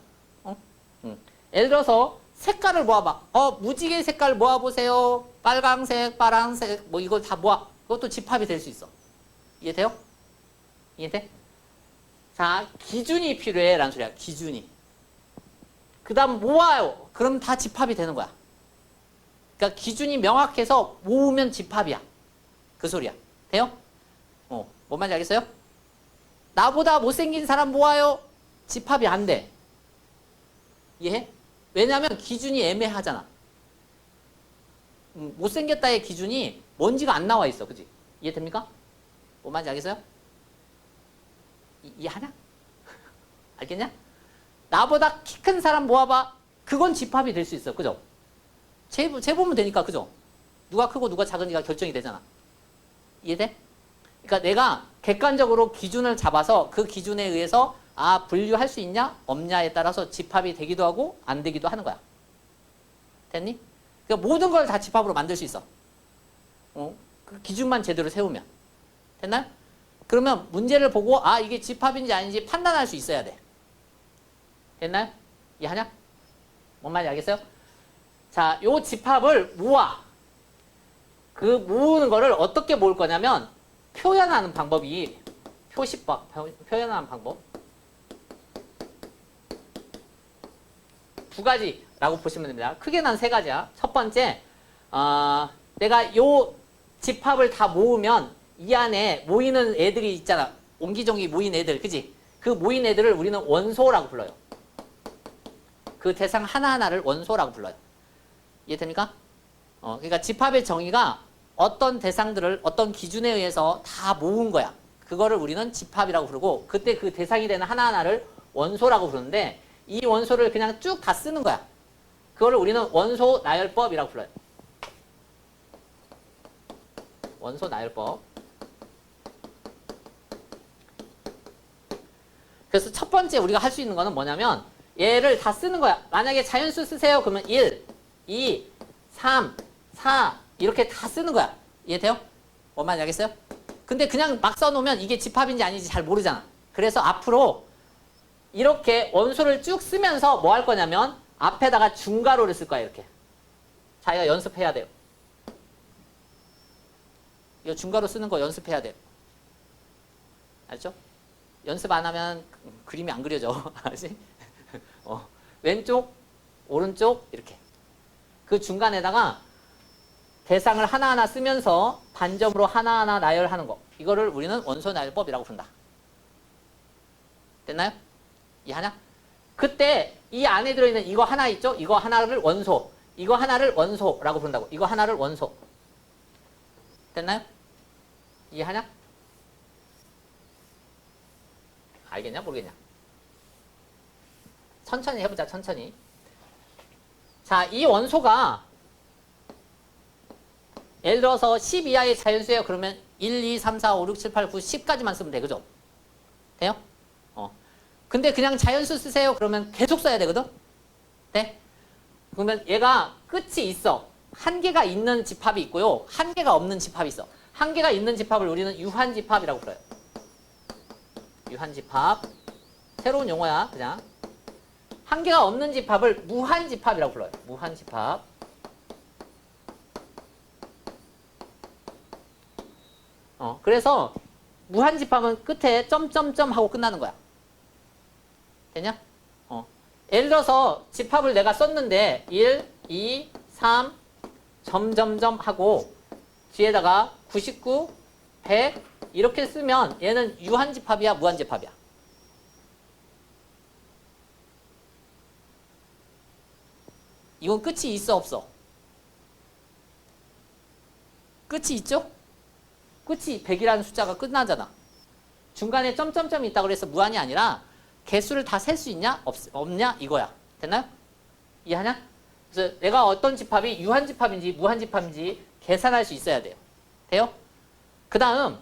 예를 들어서 색깔을 모아봐. 무지개 색깔 모아보세요. 빨강색, 파란색 뭐 이걸 다 모아. 그것도 집합이 될 수 있어. 이해돼요? 이해돼? 자, 기준이 필요해 라는 소리야. 기준이. 그 다음 모아요. 그럼 다 집합이 되는 거야. 그러니까 기준이 명확해서 모으면 집합이야. 그 소리야. 돼요? 뭔 말인지 알겠어요? 나보다 못생긴 사람 모아요. 집합이 안 돼. 이해해? 왜냐하면 기준이 애매하잖아. 못생겼다의 기준이 뭔지가 안 나와 있어. 그지? 이해됩니까? 뭔 말인지 알겠어요? 이해하냐? 알겠냐? 나보다 키 큰 사람 모아봐. 그건 집합이 될 수 있어. 그죠? 재보면 되니까. 그죠? 누가 크고 누가 작은지가 결정이 되잖아. 이해돼? 그러니까 내가 객관적으로 기준을 잡아서 그 기준에 의해서 분류할 수 있냐 없냐에 따라서 집합이 되기도 하고 안 되기도 하는 거야. 됐니? 그러니까 모든 걸 다 집합으로 만들 수 있어. 그 기준만 제대로 세우면. 됐나요? 그러면 문제를 보고 이게 집합인지 아닌지 판단할 수 있어야 돼. 됐나요? 이해하냐? 뭔 말인지 알겠어요? 자, 요 집합을 모아. 그 모으는 거를 어떻게 모을 거냐면 표현하는 방법이 표현하는 방법 두 가지라고 보시면 됩니다. 크게 난 세 가지야. 첫 번째, 내가 요 집합을 다 모으면 이 안에 모이는 애들이 있잖아. 옹기종기 모인 애들, 그지? 그 모인 애들을 우리는 원소라고 불러요. 그 대상 하나하나를 원소라고 불러요. 이해됩니까? 그러니까 집합의 정의가 어떤 대상들을 어떤 기준에 의해서 다 모은 거야. 그거를 우리는 집합이라고 부르고 그때 그 대상이 되는 하나하나를 원소라고 부르는데 이 원소를 그냥 쭉 다 쓰는 거야. 그거를 우리는 원소 나열법이라고 불러요. 원소 나열법. 그래서 첫 번째 우리가 할 수 있는 거는 뭐냐면 얘를 다 쓰는 거야. 만약에 자연수 쓰세요. 그러면 1, 2, 3, 4 이렇게 다 쓰는 거야. 이해돼요? 뭔 말인지 알겠어요? 근데 그냥 막 써놓으면 이게 집합인지 아닌지 잘 모르잖아. 그래서 앞으로 이렇게 원소를 쭉 쓰면서 뭐 할 거냐면 앞에다가 중괄호를 쓸 거야. 이렇게. 자기가 연습해야 돼요. 이거 중괄호 쓰는 거 연습해야 돼요. 알죠? 연습 안 하면 그림이 안 그려져. 알지? 왼쪽, 오른쪽 이렇게. 그 중간에다가 대상을 하나하나 쓰면서 반점으로 하나하나 나열하는 거. 이거를 우리는 원소 나열법이라고 부른다. 됐나요? 이해하냐? 그때 이 안에 들어있는 이거 하나 있죠? 이거 하나를 원소. 이거 하나를 원소라고 부른다고. 이거 하나를 원소. 됐나요? 이해하냐? 알겠냐? 모르겠냐? 천천히 해보자. 천천히. 자, 이 원소가 예를 들어서 10 이하의 자연수예요. 그러면 1, 2, 3, 4, 5, 6, 7, 8, 9, 10까지만 쓰면 돼. 그죠? 돼요? 근데 그냥 자연수 쓰세요. 그러면 계속 써야 되거든? 네? 그러면 얘가 끝이 있어. 한계가 있는 집합이 있고요. 한계가 없는 집합이 있어. 한계가 있는 집합을 우리는 유한집합이라고 불러요. 유한집합. 새로운 용어야. 그냥. 한계가 없는 집합을 무한집합이라고 불러요. 무한집합. 그래서 무한집합은 끝에 점점점 하고 끝나는 거야. 되냐? 예를 들어서 집합을 내가 썼는데 1, 2, 3 점점점 하고 뒤에다가 99, 100 이렇게 쓰면 얘는 유한집합이야, 무한집합이야? 이건 끝이 있어, 없어? 끝이 있죠? 끝이 100이라는 숫자가 끝나잖아. 중간에 점점점이 있다고 그래서 무한이 아니라 개수를 다 셀 수 있냐? 없냐? 이거야. 됐나요? 이해하냐? 그래서 내가 어떤 집합이 유한집합인지 무한집합인지 계산할 수 있어야 돼요. 돼요? 그 다음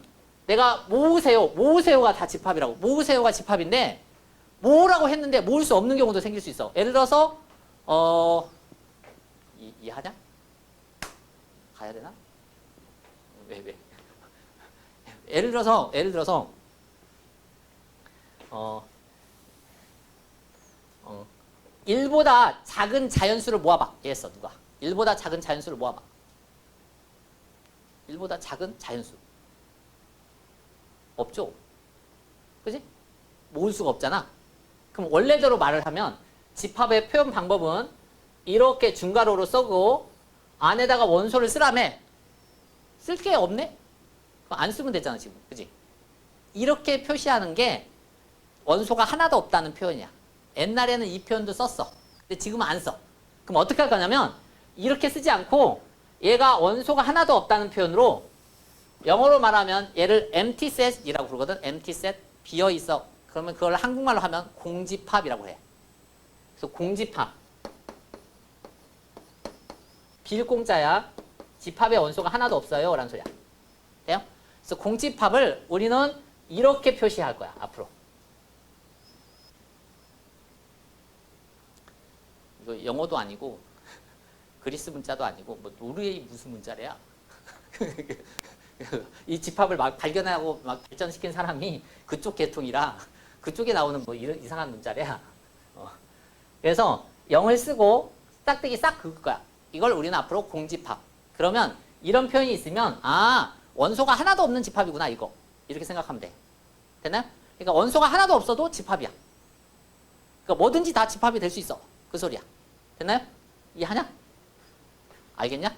내가 모으세요가 다 집합이라고. 모으세요가 집합인데 모으라고 했는데 모을 수 없는 경우도 생길 수 있어. 예를 들어서 이해하냐? 가야 되나? 왜? 예를 들어서 1보다 작은 자연수를 모아봐. 이랬어. 누가? 1보다 작은 자연수를 모아봐. 1보다 작은 자연수. 없죠? 그지? 모을 수가 없잖아. 그럼 원래대로 말을 하면 집합의 표현 방법은 이렇게 중괄호로 쓰고 안에다가 원소를 쓰라며. 쓸 게 없네? 그럼 안 쓰면 되잖아 지금. 그지? 이렇게 표시하는 게 원소가 하나도 없다는 표현이야. 옛날에는 이 표현도 썼어. 근데 지금은 안 써. 그럼 어떻게 할 거냐면 이렇게 쓰지 않고 얘가 원소가 하나도 없다는 표현으로 영어로 말하면 얘를 empty set이라고 부르거든. empty set, 비어 있어. 그러면 그걸 한국말로 하면 공집합이라고 해. 그래서 공집합. 빌공짜야. 집합의 원소가 하나도 없어요. 라는 소리야. 돼요? 그래서 공집합을 우리는 이렇게 표시할 거야. 앞으로. 이거 영어도 아니고 그리스 문자도 아니고 뭐 노르웨이 무슨 문자래야? 이 집합을 막 발견하고 막 발전시킨 사람이 그쪽 계통이라 그쪽에 나오는 뭐 이런 이상한 문자래야. 그래서 0을 쓰고 싹뜨기 싹 긁을 거야. 이걸 우리는 앞으로 공집합. 그러면 이런 표현이 있으면 원소가 하나도 없는 집합이구나 이거. 이렇게 생각하면 돼. 됐나요? 그러니까 원소가 하나도 없어도 집합이야. 그러니까 뭐든지 다 집합이 될 수 있어. 그 소리야. 됐나요? 이해하냐? 알겠냐?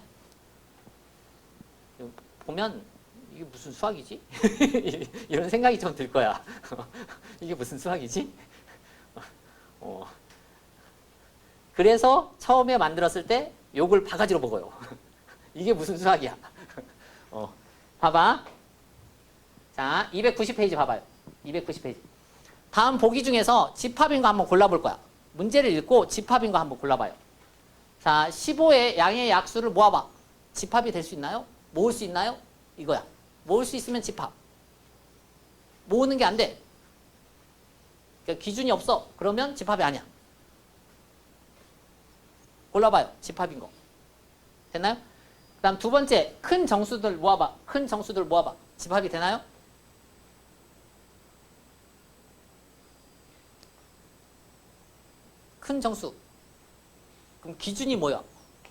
보면 이게 무슨 수학이지? 이런 생각이 좀 들 거야. 이게 무슨 수학이지? 그래서 처음에 만들었을 때 욕을 바가지로 먹어요. 이게 무슨 수학이야? 봐봐. 자, 290페이지 봐봐요. 290페이지. 다음 보기 중에서 집합인 거 한번 골라볼 거야. 문제를 읽고 집합인 거 한번 골라봐요. 자, 15의 양의 약수를 모아봐. 집합이 될 수 있나요? 모을 수 있나요? 이거야. 모을 수 있으면 집합. 모으는 게 안 돼. 그러니까 기준이 없어. 그러면 집합이 아니야. 골라봐요. 집합인 거. 됐나요? 그 다음 두 번째, 큰 정수들 모아봐. 큰 정수들 모아봐. 집합이 되나요? 큰 정수. 그럼 기준이 뭐야?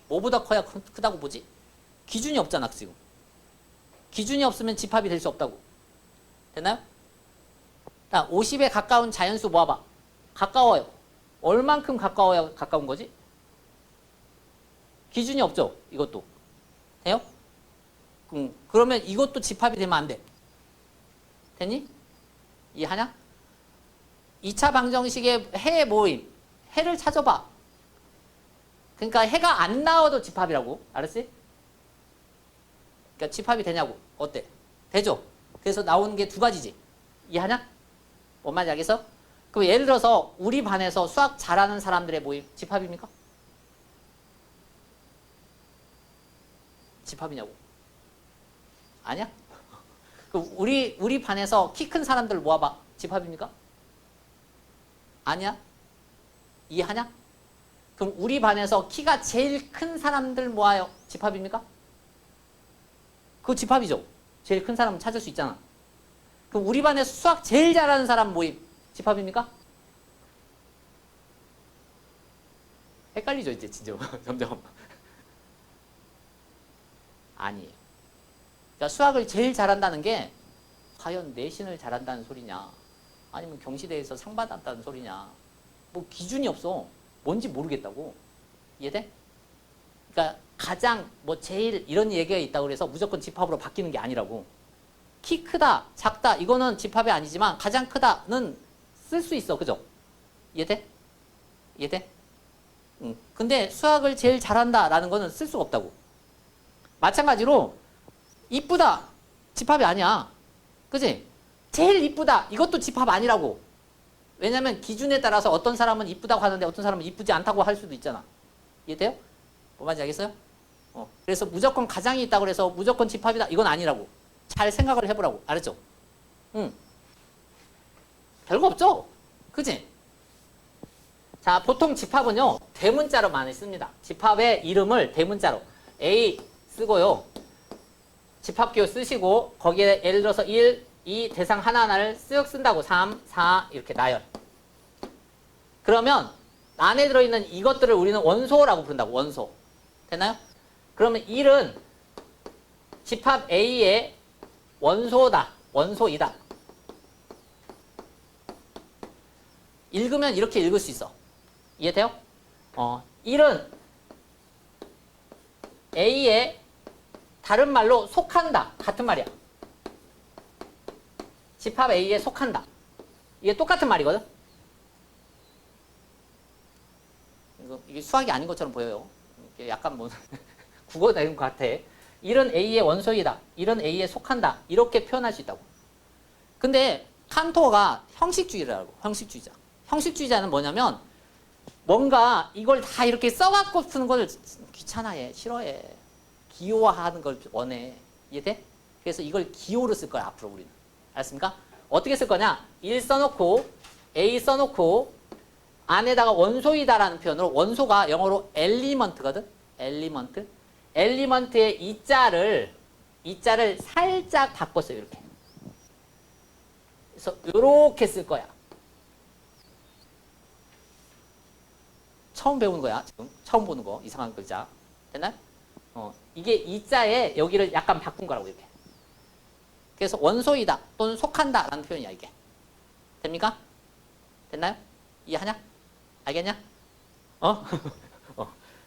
뭐보다 커야 크다고 보지? 기준이 없잖아, 지금. 기준이 없으면 집합이 될 수 없다고. 됐나요? 50에 가까운 자연수 모아봐. 가까워요. 얼만큼 가까워야 가까운 거지? 기준이 없죠? 이것도. 돼요? 그러면 이것도 집합이 되면 안 돼. 됐니? 이해하냐? 2차 방정식의 해 모임. 해를 찾아봐. 그러니까 해가 안 나와도 집합이라고. 알았지? 그러니까 집합이 되냐고. 어때? 되죠? 그래서 나오는 게 두 가지지. 이해하냐? 뭔 말인지 알겠어? 그럼 예를 들어서 우리 반에서 수학 잘하는 사람들의 모임 집합입니까? 집합이냐고. 아니야? 그럼 우리 반에서 키 큰 사람들 모아봐. 집합입니까? 아니야? 이해하냐? 그럼 우리 반에서 키가 제일 큰 사람들 모아요. 집합입니까? 그거 집합이죠. 제일 큰 사람은 찾을 수 있잖아. 그럼 우리 반에서 수학 제일 잘하는 사람 모임 집합입니까? 헷갈리죠 이제 진짜 점점. 아니에요. 그러니까 수학을 제일 잘한다는 게 과연 내신을 잘한다는 소리냐 아니면 경시대에서 상 받았다는 소리냐 뭐 기준이 없어. 뭔지 모르겠다고. 이해돼? 그러니까 가장 뭐 제일 이런 얘기가 있다고 그래서 무조건 집합으로 바뀌는 게 아니라고. 키 크다 작다 이거는 집합이 아니지만 가장 크다는 쓸 수 있어. 그죠? 이해돼? 이해돼? 근데 수학을 제일 잘한다 라는 거는 쓸 수가 없다고. 마찬가지로 이쁘다 집합이 아니야. 그지? 제일 이쁘다 이것도 집합 아니라고. 왜냐면 기준에 따라서 어떤 사람은 이쁘다고 하는데 어떤 사람은 이쁘지 않다고 할 수도 있잖아. 이해돼요? 뭐 말인지 알겠어요? 그래서 무조건 가장이 있다고 해서 무조건 집합이다 이건 아니라고. 잘 생각을 해보라고. 알았죠? 별거 없죠? 그지? 자, 보통 집합은요 대문자로 많이 씁니다. 집합의 이름을 대문자로 A 쓰고요. 집합기호 쓰시고 거기에 예를 들어서 1, 2 대상 하나하나를 쓱 쓴다고. 3, 4 이렇게 나열. 그러면 안에 들어있는 이것들을 우리는 원소라고 부른다고. 원소. 됐나요? 그러면 1은 집합 A의 원소다. 원소이다. 읽으면 이렇게 읽을 수 있어. 이해돼요? 1은 A의 다른 말로 속한다. 같은 말이야. 집합 A에 속한다. 이게 똑같은 말이거든. 이게 수학이 아닌 것처럼 보여요. 이게 약간 뭐 국어 내용 같아. 1은 A의 원소이다. 1은 A에 속한다. 이렇게 표현할 수 있다고. 근데 칸토가 형식주의라고. 형식주의자. 형식주의자는 뭐냐면 뭔가 이걸 다 이렇게 써갖고 푸는 걸 귀찮아해. 싫어해. 기호화하는 걸 원해. 이해돼? 그래서 이걸 기호로 쓸 거야. 앞으로 우리는. 알았습니까? 어떻게 쓸 거냐? 1 써놓고 A 써놓고 안에다가 원소이다라는 표현으로 원소가 영어로 엘리먼트거든. 엘리먼트. 엘리먼트의 이자를 살짝 바꿨어요. 이렇게. 그래서 이렇게 쓸 거야. 처음 배우는 거야. 지금 처음 보는 거. 이상한 글자. 됐나요? 이게 이자에 여기를 약간 바꾼 거라고 이렇게. 그래서 원소이다 또는 속한다 라는 표현이야 이게. 됩니까? 됐나요? 이해하냐? 알겠냐?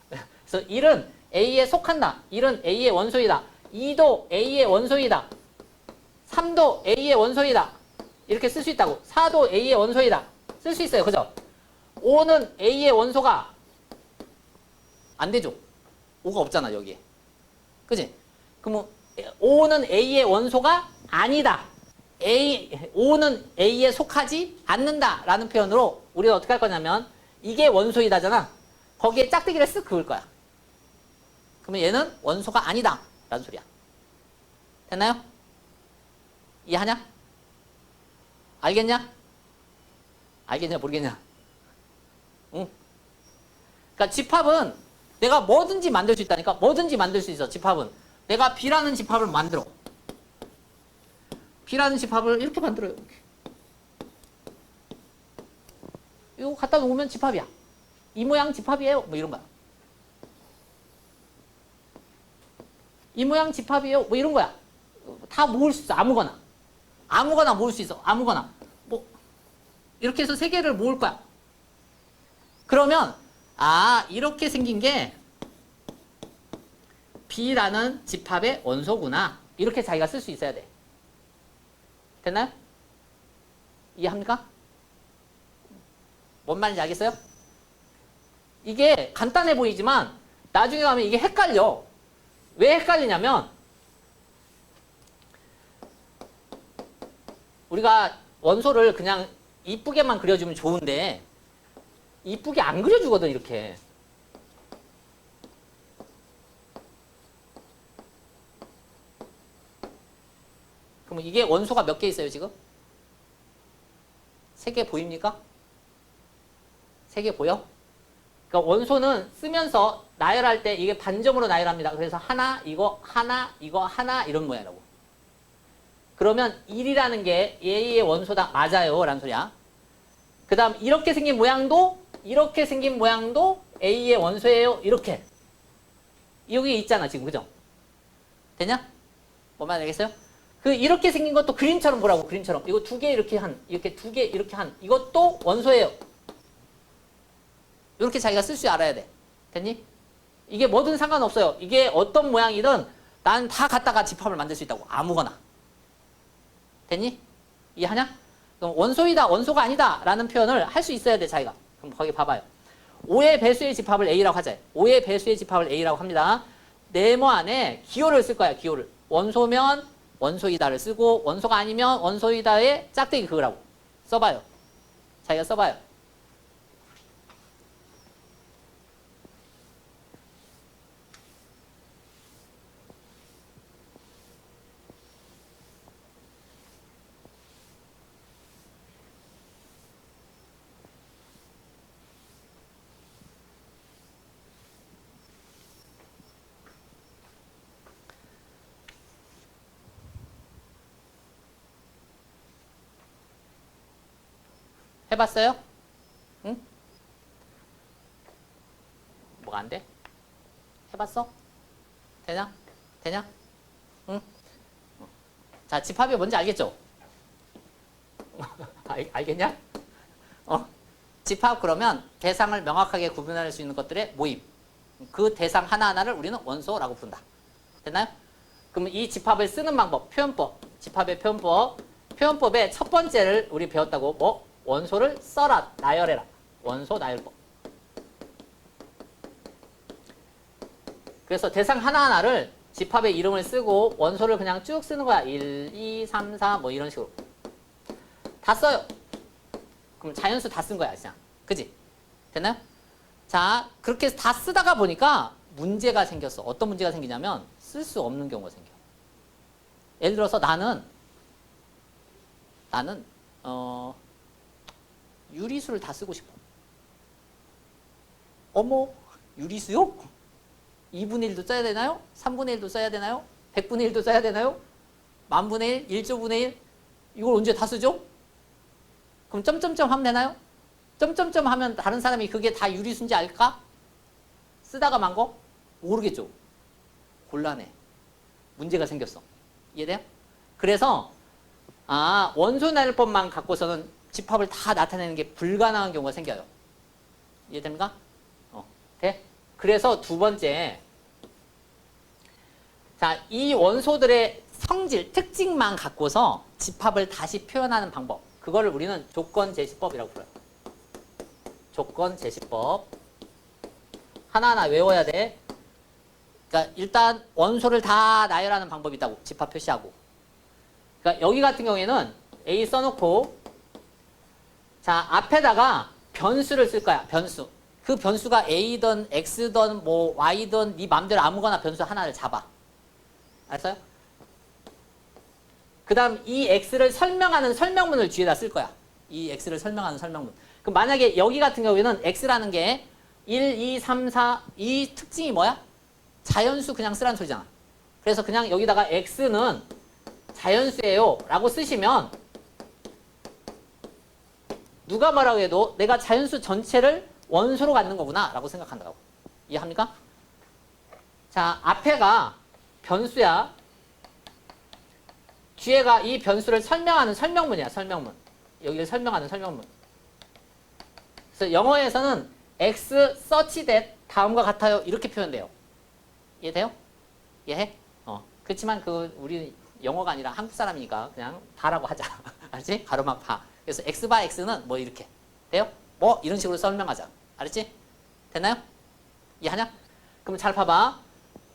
그래서 1은 A에 속한다. 1은 A의 원소이다. 2도 A의 원소이다. 3도 A의 원소이다. 이렇게 쓸 수 있다고. 4도 A의 원소이다. 쓸 수 있어요. 그죠? 5는 A의 원소가 안 되죠. 5가 없잖아 여기에. 그지? 그럼 5는 A의 원소가 아니다. 5는 A에 속하지 않는다 라는 표현으로 우리가 어떻게 할 거냐면 이게 원소이다잖아. 거기에 짝대기를 쓱 그을 거야. 그러면 얘는 원소가 아니다 라는 소리야. 됐나요? 이해하냐? 알겠냐? 알겠냐 모르겠냐? 응. 그러니까 집합은 내가 뭐든지 만들 수 있다니까. 뭐든지 만들 수 있어. 집합은. 내가 B라는 집합을 만들어. B라는 집합을 이렇게 만들어요. 이렇게. 이거 갖다 놓으면 집합이야. 이 모양 집합이에요. 뭐 이런 거야. 이 모양 집합이에요. 뭐 이런 거야. 다 모을 수 있어. 아무거나. 아무거나 모을 수 있어. 아무거나. 뭐 이렇게 해서 세 개를 모을 거야. 그러면 이렇게 생긴 게 B라는 집합의 원소구나. 이렇게 자기가 쓸 수 있어야 돼. 됐나요? 이해합니까? 뭔 말인지 알겠어요? 이게 간단해 보이지만 나중에 가면 이게 헷갈려. 왜 헷갈리냐면 우리가 원소를 그냥 이쁘게만 그려주면 좋은데 이쁘게 안 그려주거든 이렇게. 그럼 이게 원소가 몇 개 있어요 지금? 3개 보입니까? 3개 보여? 그러니까 원소는 쓰면서 나열할 때 이게 반점으로 나열합니다. 그래서 하나, 이거 하나, 이거 하나 이런 모양이라고. 그러면 1이라는 게 A의 원소다. 맞아요. 라는 소리야. 그 다음 이렇게 생긴 모양도 A의 원소예요. 이렇게. 여기 있잖아 지금. 그죠? 되냐? 뭐만 알겠어요? 이렇게 생긴 것도 그림처럼 보라고. 그림처럼. 이거 2개 이렇게 한, 이렇게 2개 이렇게 한, 이것도 원소예요. 이렇게 자기가 쓸 줄 알아야 돼. 됐니? 이게 뭐든 상관없어요. 이게 어떤 모양이든 난 다 갖다가 집합을 만들 수 있다고. 아무거나. 됐니? 이해하냐? 그럼 원소이다, 원소가 아니다 라는 표현을 할 수 있어야 돼, 자기가. 그럼 거기 봐봐요. 5의 배수의 집합을 A라고 하자. 5의 배수의 집합을 A라고 합니다. 네모 안에 기호를 쓸 거야, 기호를. 원소면 원소이다를 쓰고 원소가 아니면 원소이다의 짝대기 그으라고. 써봐요. 자기가 써봐요. 해봤어요? 응? 뭐가 안 돼? 해봤어? 되냐? 되냐? 응? 자, 집합이 뭔지 알겠죠? 알겠냐? 집합 그러면 대상을 명확하게 구분할 수 있는 것들의 모임. 그 대상 하나하나를 우리는 원소라고 부른다. 됐나요? 그럼 이 집합을 쓰는 방법, 표현법, 집합의 표현법. 표현법의 첫 번째를 우리 배웠다고. 뭐? 원소를 써라, 나열해라. 원소 나열법. 그래서 대상 하나하나를 집합의 이름을 쓰고 원소를 그냥 쭉 쓰는 거야. 1, 2, 3, 4 뭐 이런 식으로. 다 써요. 그럼 자연수 다 쓴 거야, 그냥. 그지? 됐나요? 자, 그렇게 해서 다 쓰다가 보니까 문제가 생겼어. 어떤 문제가 생기냐면 쓸 수 없는 경우가 생겨. 예를 들어서 나는 유리수를 다 쓰고 싶어. 어머, 유리수요? 2분의 1도 써야 되나요? 3분의 1도 써야 되나요? 100분의 1도 써야 되나요? 만분의 1, 1조분의 1? 이걸 언제 다 쓰죠? 그럼 점점점 하면 되나요? 점점점 하면 다른 사람이 그게 다 유리수인지 알까? 쓰다가 만 거? 모르겠죠. 곤란해. 문제가 생겼어. 이해돼요? 그래서 원소 나열법만 갖고서는 집합을 다 나타내는 게 불가능한 경우가 생겨요. 이해됩니까? 돼? 그래서 두 번째, 자, 이 원소들의 성질, 특징만 갖고서 집합을 다시 표현하는 방법. 그거를 우리는 조건제시법이라고 불러요. 조건제시법. 하나하나 외워야 돼. 그러니까 일단 원소를 다 나열하는 방법이 있다고. 집합 표시하고. 그러니까 여기 같은 경우에는 A 써놓고, 자, 앞에다가 변수를 쓸 거야. 변수. 그 변수가 A든 X든 뭐 Y든 네 맘대로 아무거나 변수 하나를 잡아. 알았어요? 그 다음 이 X를 설명하는 설명문을 뒤에다 쓸 거야. 이 X를 설명하는 설명문. 그럼 만약에 여기 같은 경우에는 X라는 게 1, 2, 3, 4 이 특징이 뭐야? 자연수 그냥 쓰라는 소리잖아. 그래서 그냥 여기다가 x는 자연수예요 라고 쓰시면 누가 뭐라고 해도 내가 자연수 전체를 원소로 갖는 거구나 라고 생각한다고. 이해합니까? 자, 앞에가 변수야. 뒤에가 이 변수를 설명하는 설명문이야. 설명문. 여기를 설명하는 설명문. 그래서 영어에서는 x such that 다음과 같아요. 이렇게 표현돼요. 이해돼요? 이해해? 그렇지만 우리 영어가 아니라 한국 사람이니까 그냥 바라고 하자. 알지? 가로막 바. 그래서 x 바 x는 뭐 이렇게. 돼요? 뭐 이런 식으로 설명하자. 알았지? 됐나요? 이해하냐? 그럼 잘 봐봐.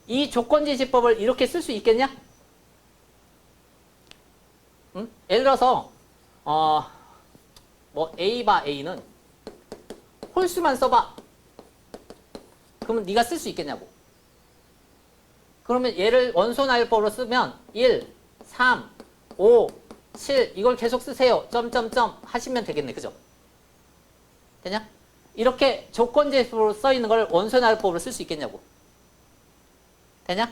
이 조건지시법을 이렇게 쓸 수 있겠냐? 응? 예를 들어서 뭐 a 바 a는 홀수만 써봐. 그러면 네가 쓸 수 있겠냐고. 그러면 얘를 원소나열법으로 쓰면 1, 3, 5, 7 이걸 계속 쓰세요. 점점점 하시면 되겠네. 그죠? 되냐? 이렇게 조건제식으로 써 있는 걸 원소나열법으로 쓸 수 있겠냐고. 되냐?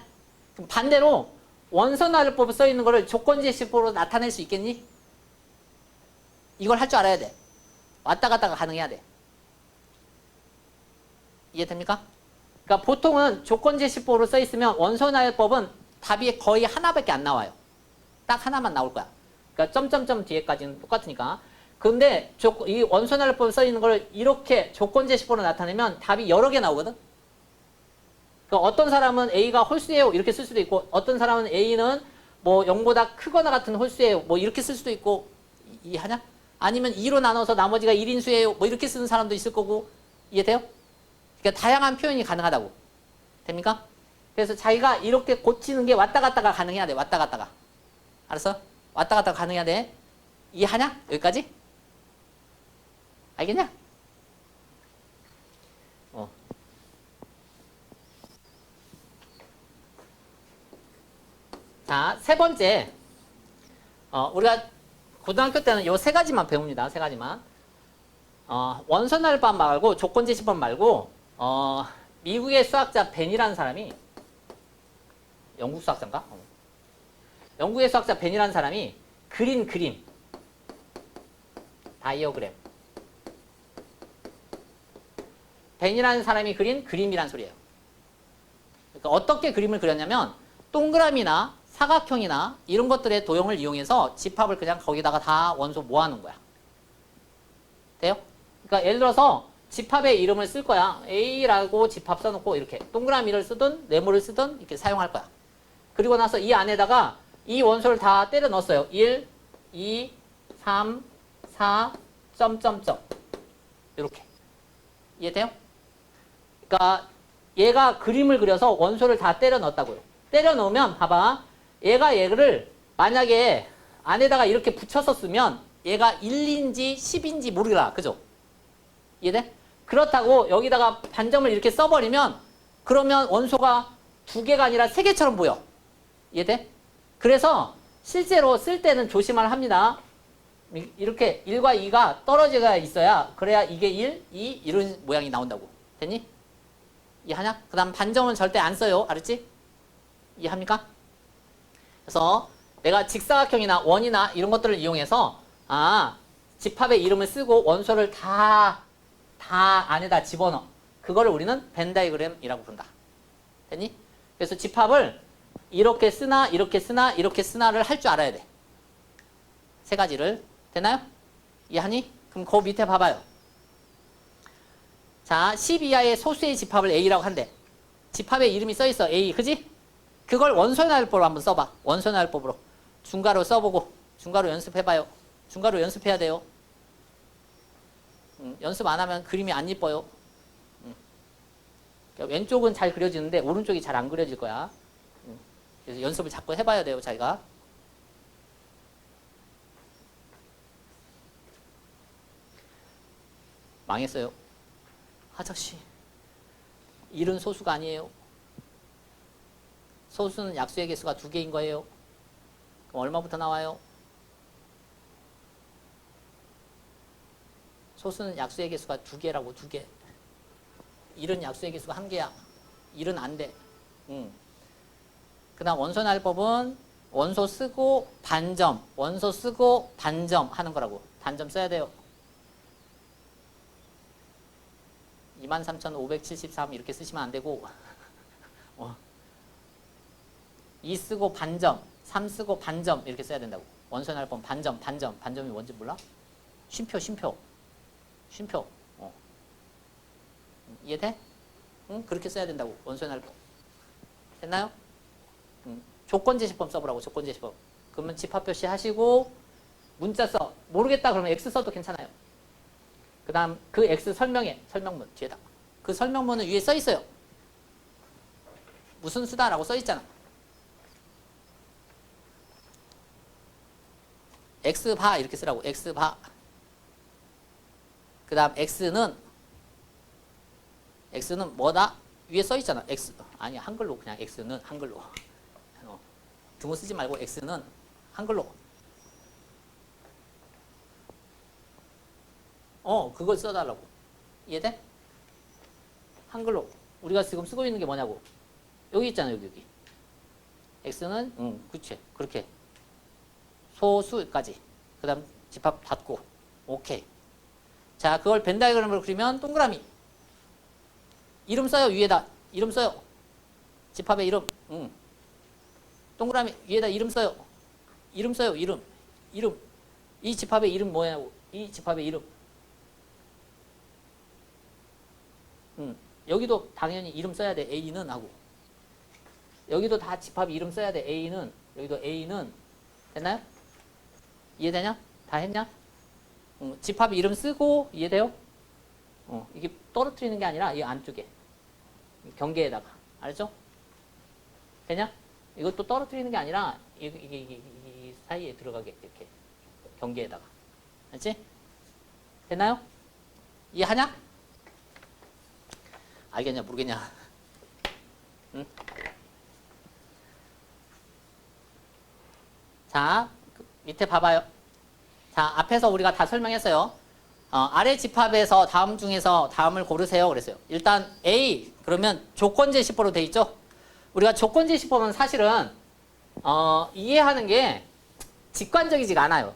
그럼 반대로 원소나열법으로 써 있는 거를 조건제식으로 나타낼 수 있겠니? 이걸 할 줄 알아야 돼. 왔다 갔다가 가능해야 돼. 이해됩니까? 그러니까 보통은 조건제식법으로 써 있으면 원소나열법은 답이 거의 하나밖에 안 나와요. 딱 하나만 나올 거야. 그러니까 점점점 뒤에까지는 똑같으니까. 근데 이 원소나열법을 써 있는 걸 이렇게 조건제식법으로 나타내면 답이 여러 개 나오거든. 그러니까 어떤 사람은 A가 홀수예요 이렇게 쓸 수도 있고, 어떤 사람은 A는 뭐 0보다 크거나 같은 홀수예요 뭐 이렇게 쓸 수도 있고. 이해하냐? 아니면 2로 나눠서 나머지가 1인수예요 뭐 이렇게 쓰는 사람도 있을 거고. 이해돼요? 그러니까 다양한 표현이 가능하다고. 됩니까? 그래서 자기가 이렇게 고치는 게 왔다 갔다가 가능해야 돼. 왔다 갔다가. 알았어? 왔다 갔다가 가능해야 돼. 이해하냐? 여기까지? 알겠냐? 자, 세 번째. 우리가 고등학교 때는 요 세 가지만 배웁니다. 세 가지만. 원소날법 말고 조건제시법 말고 미국의 수학자 벤이라는 사람이, 영국 수학자인가? 영국의 수학자 벤이라는 사람이 그린 그림, 다이어그램. 벤이라는 사람이 그린 그림이란 소리예요. 그러니까 어떻게 그림을 그렸냐면 동그라미나 사각형이나 이런 것들의 도형을 이용해서 집합을 그냥 거기다가 다 원소 모아놓은 거야. 돼요? 그러니까 예를 들어서 집합의 이름을 쓸 거야. A라고 집합 써놓고 이렇게 동그라미를 쓰든 네모를 쓰든 이렇게 사용할 거야. 그리고 나서 이 안에다가 이 원소를 다 때려 넣었어요. 1, 2, 3, 4, 점점점. 이렇게. 이해돼요? 그러니까 얘가 그림을 그려서 원소를 다 때려 넣었다고요. 때려 넣으면 봐봐. 얘를 만약에 안에다가 이렇게 붙여서 쓰면 얘가 1인지 10인지 모르겠라. 그죠? 이해돼? 그렇다고 여기다가 반점을 이렇게 써버리면 그러면 원소가 2개가 아니라 3개처럼 보여. 이해돼? 그래서 실제로 쓸 때는 조심을 합니다. 이렇게 1과 2가 떨어져야 있어야 그래야 이게 1, 2 이런 모양이 나온다고. 됐니? 이해하냐? 그 다음 반점은 절대 안 써요. 알았지? 이해합니까? 그래서 내가 직사각형이나 원이나 이런 것들을 이용해서 집합의 이름을 쓰고 원소를 다 안에다 집어넣어. 그거를 우리는 벤 다이그램이라고 부른다. 됐니? 그래서 집합을 이렇게 쓰나 이렇게 쓰나 이렇게 쓰나를 할 줄 알아야 돼. 세 가지를. 되나요? 이해하니? 그럼 그 밑에 봐봐요. 자, 10 이하의 소수의 집합을 A라고 한대. 집합의 이름이 써있어. A. 그지? 그걸 원소나열법으로 한번 써봐. 원소나열법으로. 중괄호 써보고. 중괄호 연습해봐요. 중괄호 연습해야 돼요. 연습 안 하면 그림이 안 이뻐요. 그러니까 왼쪽은 잘 그려지는데 오른쪽이 잘 안 그려질 거야. 그래서 연습을 자꾸 해봐야 돼요. 자기가. 망했어요. 아저씨, 일은 소수가 아니에요. 소수는 약수의 개수가 2개인 거예요. 그럼 얼마부터 나와요? 소수는 약수의 개수가 2개라고. 2개. 1은 약수의 개수가 1개야. 1은 안 돼. 그 다음 원소날법은 원소 쓰고 반점, 원소 쓰고 반점 하는 거라고. 단점 써야 돼요. 23,573 이렇게 쓰시면 안 되고 2 쓰고 반점, 3 쓰고 반점 이렇게 써야 된다고. 원소날법 반점, 반점이 뭔지 몰라? 쉼표. 이해돼? 응? 그렇게 써야 된다고. 원소날법. 됐나요? 조건제시법 써보라고. 조건제시법. 그러면 집합표시 하시고 문자 써. 모르겠다 그러면 X 써도 괜찮아요. 그 다음 그 X 설명해. 설명문 뒤에다. 그 설명문은 위에 써 있어요. 무슨 수다라고 써 있잖아. X바 이렇게 쓰라고. X바. 그 다음 X는 뭐다? 위에 써 있잖아. X. 아니 한글로 그냥 X는 한글로. 등호 쓰지 말고 X는 한글로. 그걸 써달라고. 이해돼? 한글로. 우리가 지금 쓰고 있는 게 뭐냐고. 여기 있잖아. 여기. X는 그치. 그렇게. 소수까지. 그 다음 집합 닫고. 오케이. 자, 그걸 벤 다이어그램으로 그리면 동그라미. 이름 써요. 위에다. 이름 써요. 집합의 이름. 동그라미 위에다 이름 써요. 이름 써요. 이름. 이 집합의 이름 뭐냐고. 이 집합의 이름. 여기도 당연히 이름 써야 돼. A는 하고. 여기도 다 집합 이름 써야 돼. A는. 여기도 A는. 됐나요? 이해되냐? 다 했냐? 집합 이름 쓰고 이해돼요? 이게 떨어뜨리는 게 아니라 이 안쪽에. 경계에다가. 알죠? 되냐? 이것도 떨어뜨리는 게 아니라 이 사이에 들어가게 이렇게 경계에다가. 알지? 됐나요? 이해하냐? 알겠냐 모르겠냐? 응? 자, 밑에 봐봐요. 자, 앞에서 우리가 다 설명했어요. 아래 집합에서 다음 중에서 다음을 고르세요. 그랬어요. 일단 A 그러면 조건제시법으로 돼 있죠. 우리가 조건제시법은 사실은 이해하는 게 직관적이지가 않아요.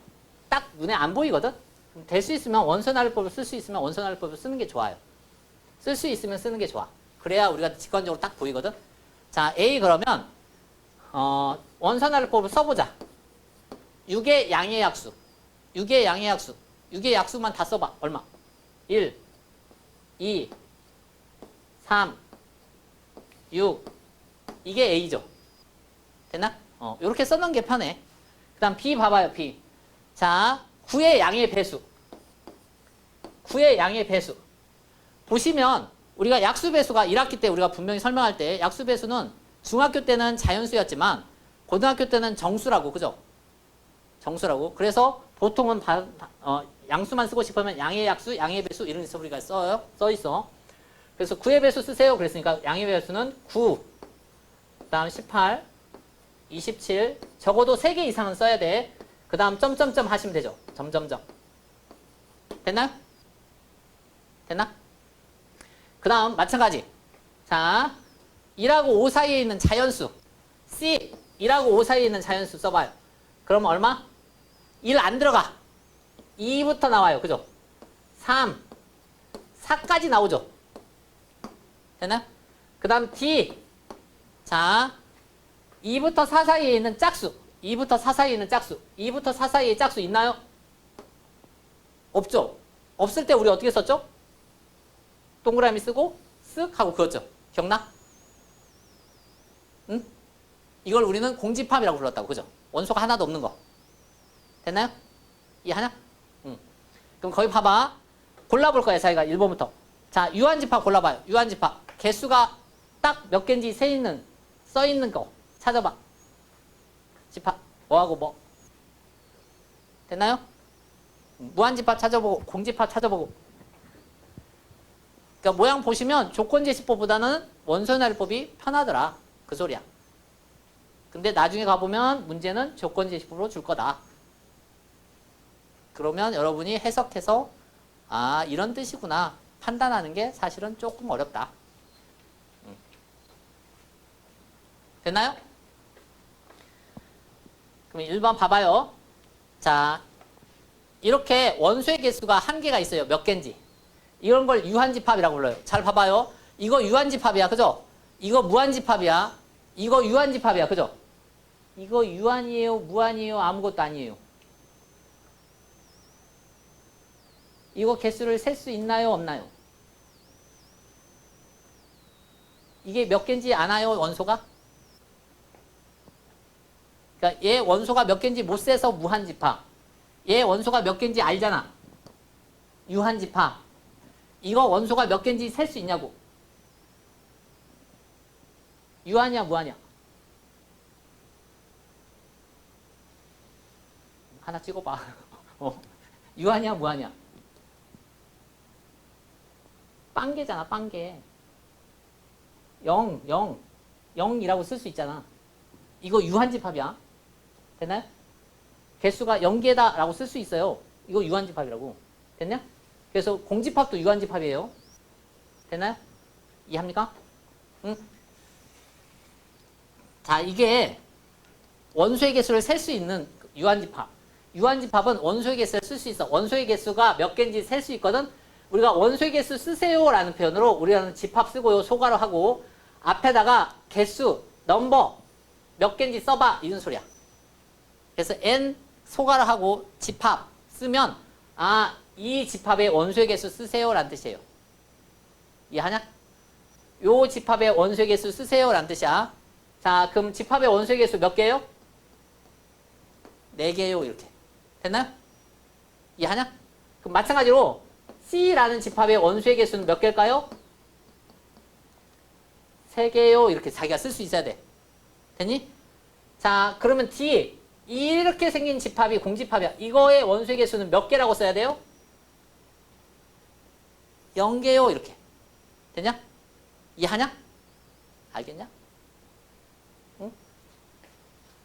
딱 눈에 안 보이거든. 될 수 있으면 원소날법을 쓸 수 있으면 원소날법을 쓰는 게 좋아요. 쓸 수 있으면 쓰는 게 좋아. 그래야 우리가 직관적으로 딱 보이거든. 자, A 그러면 원소날법을 써보자. 6의 양의 약수. 6의 양의 약수. 6의 약수만 다 써봐. 얼마? 1, 2, 3, 6. 이게 A죠. 됐나? 이렇게 써놓은 게 편해. 그 다음 B 봐봐요. B. 자, 9의 양의 배수. 9의 양의 배수. 보시면 우리가 약수 배수가 1학기 때 우리가 분명히 설명할 때 약수 배수는 중학교 때는 자연수였지만 고등학교 때는 정수라고. 그죠? 정수라고. 그래서 보통은 양수만 쓰고 싶으면 양의 약수, 양의 배수 이런 식으로 우리가 써 있어. 그래서 9의 배수 쓰세요. 그랬으니까 양의 배수는 9. 그 다음 18, 27. 적어도 3개 이상은 써야 돼. 그 다음 점점점 하시면 되죠. 점점점. 됐나요? 됐나? 그 다음 마찬가지. 자, 1하고 5 사이에 있는 자연수. C. 1하고 5 사이에 있는 자연수 써봐요. 그럼 얼마? 1 안 들어가. 2부터 나와요. 그죠? 3, 4까지 나오죠. 됐나? 그 다음 D. 자, 2부터 4 사이에 있는 짝수. 2부터 4 사이에 있는 짝수. 2부터 4 사이에 짝수 있나요? 없죠? 없을 때 우리 어떻게 썼죠? 동그라미 쓰고 쓱 하고 그었죠. 기억나? 응? 이걸 우리는 공집합이라고 불렀다고. 그죠? 원소가 하나도 없는 거. 됐나요? 이해하냐? 응. 그럼 거기 봐봐. 골라볼 거야. 자기가 1번부터. 자, 유한집합 골라봐요. 유한집합. 개수가 딱 몇 개인지 써 있는 거 찾아봐. 집합. 뭐하고 뭐. 됐나요? 무한집합 찾아보고 공집합 찾아보고. 그러니까 모양 보시면 조건제시법보다는 원소날법이 편하더라. 그 소리야. 근데 나중에 가보면 문제는 조건제시법으로 줄 거다. 그러면 여러분이 해석해서 아 이런 뜻이구나. 판단하는 게 사실은 조금 어렵다. 됐나요? 그럼 1번 봐봐요. 자, 이렇게 원소의 개수가 한 개가 있어요. 몇 개인지. 이런 걸 유한집합이라고 불러요. 잘 봐봐요. 이거 유한집합이야. 그죠? 이거 무한집합이야. 이거 유한집합이야. 그죠? 이거 유한이에요? 무한이에요? 아무것도 아니에요. 이거 개수를 셀 수 있나요? 없나요? 이게 몇 개인지 아나요? 원소가? 그러니까 얘 원소가 몇 개인지 못 세서 무한집합. 얘 원소가 몇 개인지 알잖아. 유한집합. 이거 원소가 몇 개인지 셀 수 있냐고. 유한이야 무한이야? 하나 찍어봐. 유한이야 무한이야? 빵개잖아 빵개. 0이라고 쓸 수 있잖아. 이거 유한집합이야. 됐나요? 개수가 0개다 라고 쓸 수 있어요. 이거 유한집합이라고. 됐냐? 그래서 공집합도 유한집합이에요. 됐나요? 이해합니까? 응? 자, 이게 원소의 개수를 셀 수 있는 유한집합. 유한집합은 원소의 개수를 쓸 수 있어. 원소의 개수가 몇 개인지 셀 수 있거든. 우리가 원소의 개수 쓰세요 라는 표현으로 우리는 집합 쓰고요. 소괄호 하고 앞에다가 개수, 넘버 몇 개인지 써봐 이런 소리야. 그래서 n 소괄호 하고 집합 쓰면 아, 이 집합의 원소의 개수 쓰세요 라는 뜻이에요. 이해하냐? 요 집합의 원소의 개수 쓰세요 라는 뜻이야. 자, 그럼 집합의 원소의 개수 몇 개예요? 4개요 이렇게. 됐나요? 이해하냐? 그럼 마찬가지로 C라는 집합의 원소의 개수는 몇 개일까요? 3개요 이렇게 자기가 쓸 수 있어야 돼. 됐니? 자, 그러면 D 이렇게 생긴 집합이 공집합이야. 이거의 원소의 개수는 몇 개라고 써야 돼요? 0개요 이렇게. 됐냐? 이해하냐? 알겠냐? 응?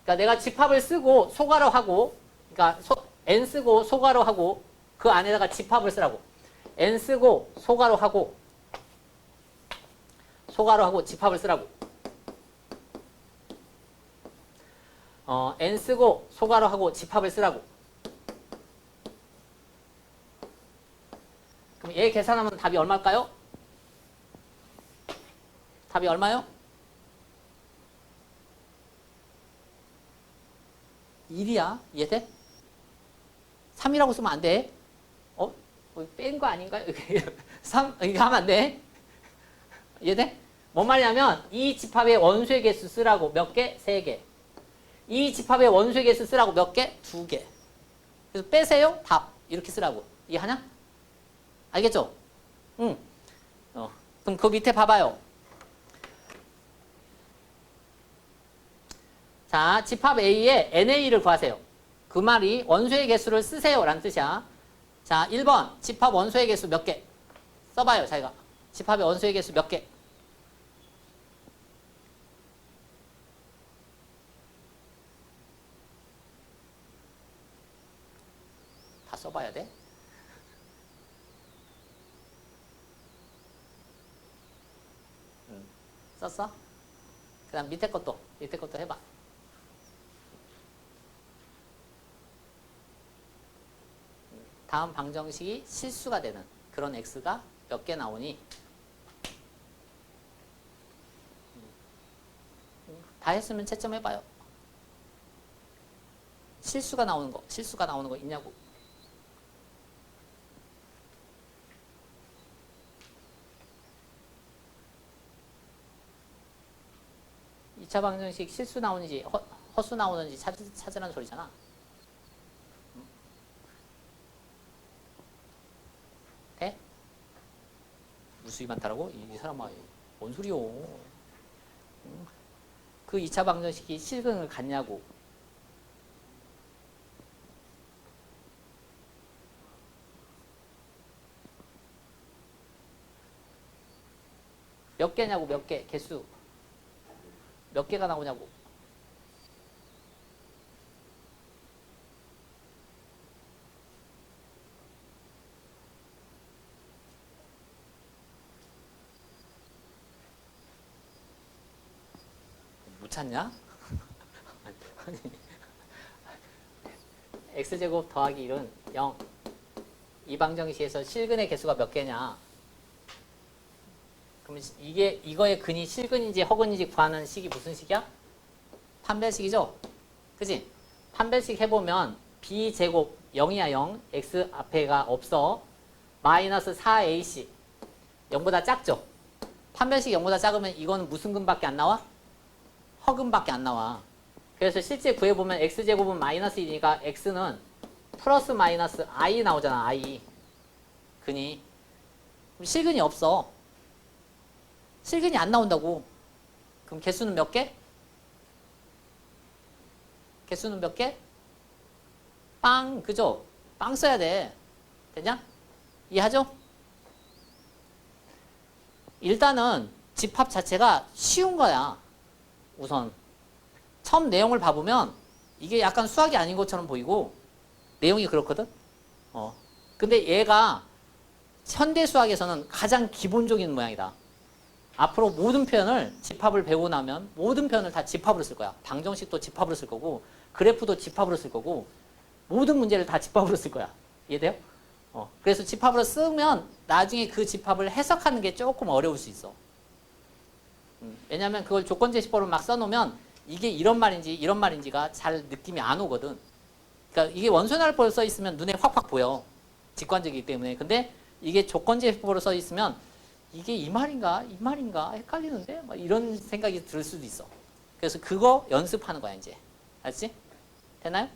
그러니까 내가 집합을 쓰고 소괄호 하고 그러니까 n 쓰고 소괄호 하고 그 안에다가 집합을 쓰라고. n 쓰고 소괄호 하고 집합을 쓰라고. n 쓰고 소괄호 하고 집합을 쓰라고. 그럼 얘 계산하면 답이 얼마일까요? 답이 얼마요? 1이야. 이해돼? 3이라고 쓰면 안 돼. 뺀 거 아닌가요? 3, 이거 하면 안 돼. 이해돼? 뭔 말이냐면 이 집합의 원소의 개수 쓰라고. 몇 개? 3개. 이 집합의 원소의 개수 쓰라고. 몇 개? 2개. 그래서 빼세요. 답. 이렇게 쓰라고. 이해하냐? 알겠죠? 응. 그럼 그 밑에 봐봐요. 자, 집합 A의 NA를 구하세요. 그 말이 원소의 개수를 쓰세요 라는 뜻이야. 자, 1번 집합 원소의 개수 몇 개? 써봐요 자기가. 집합의 원소의 개수 몇 개? 다 써봐야 돼. 썼어? 그 다음 밑에 것도 해봐. 다음 방정식이 실수가 되는 그런 x가 몇 개 나오니 다 했으면 채점해봐요. 실수가 나오는 거 있냐고. 이 차 방정식 실수 나오는지 허수 나오는지 찾으라는 소리잖아. 돼? 무수히 많다라고? 이 사람아, 뭔 소리요? 그 2차 방정식이 실근을 갖냐고. 몇 개냐고, 몇 개, 개수. 몇 개가 나오냐고. 찾냐? x제곱 더하기 1은 0. 이 방정식에서 실근의 개수가 몇 개냐? 그러면 이거의 근이 실근인지 허근인지 구하는 식이 무슨 식이야? 판별식이죠? 그지? 판별식 해보면 b제곱 0이야 0. x 앞에가 없어. 마이너스 4ac 0보다 작죠? 판별식 0보다 작으면 이거는 무슨 근밖에 안 나와? 허근밖에 안 나와. 그래서 실제 구해보면 x제곱은 마이너스 1이니까 x는 플러스 마이너스 i 나오잖아. i 근이. 실근이 없어. 실근이 안 나온다고. 그럼 개수는 몇 개? 개수는 몇 개? 빵, 그죠? 빵 써야 돼. 되냐? 이해하죠? 일단은 집합 자체가 쉬운 거야. 우선 처음 내용을 봐보면 이게 약간 수학이 아닌 것처럼 보이고 내용이 그렇거든. 근데 얘가 현대 수학에서는 가장 기본적인 모양이다. 앞으로 모든 표현을 집합을 배우고 나면 모든 표현을 다 집합으로 쓸 거야. 방정식도 집합으로 쓸 거고 그래프도 집합으로 쓸 거고 모든 문제를 다 집합으로 쓸 거야. 이해돼요? 그래서 집합으로 쓰면 나중에 그 집합을 해석하는 게 조금 어려울 수 있어. 왜냐면 그걸 조건제시법으로 막 써놓으면 이게 이런 말인지 이런 말인지가 잘 느낌이 안 오거든. 그러니까 이게 원소날법으로 써 있으면 눈에 확확 보여. 직관적이기 때문에. 근데 이게 조건제시법으로 써 있으면 이게 이 말인가 이 말인가 헷갈리는데 막 이런 생각이 들 수도 있어. 그래서 그거 연습하는 거야 이제. 알지? 되나요?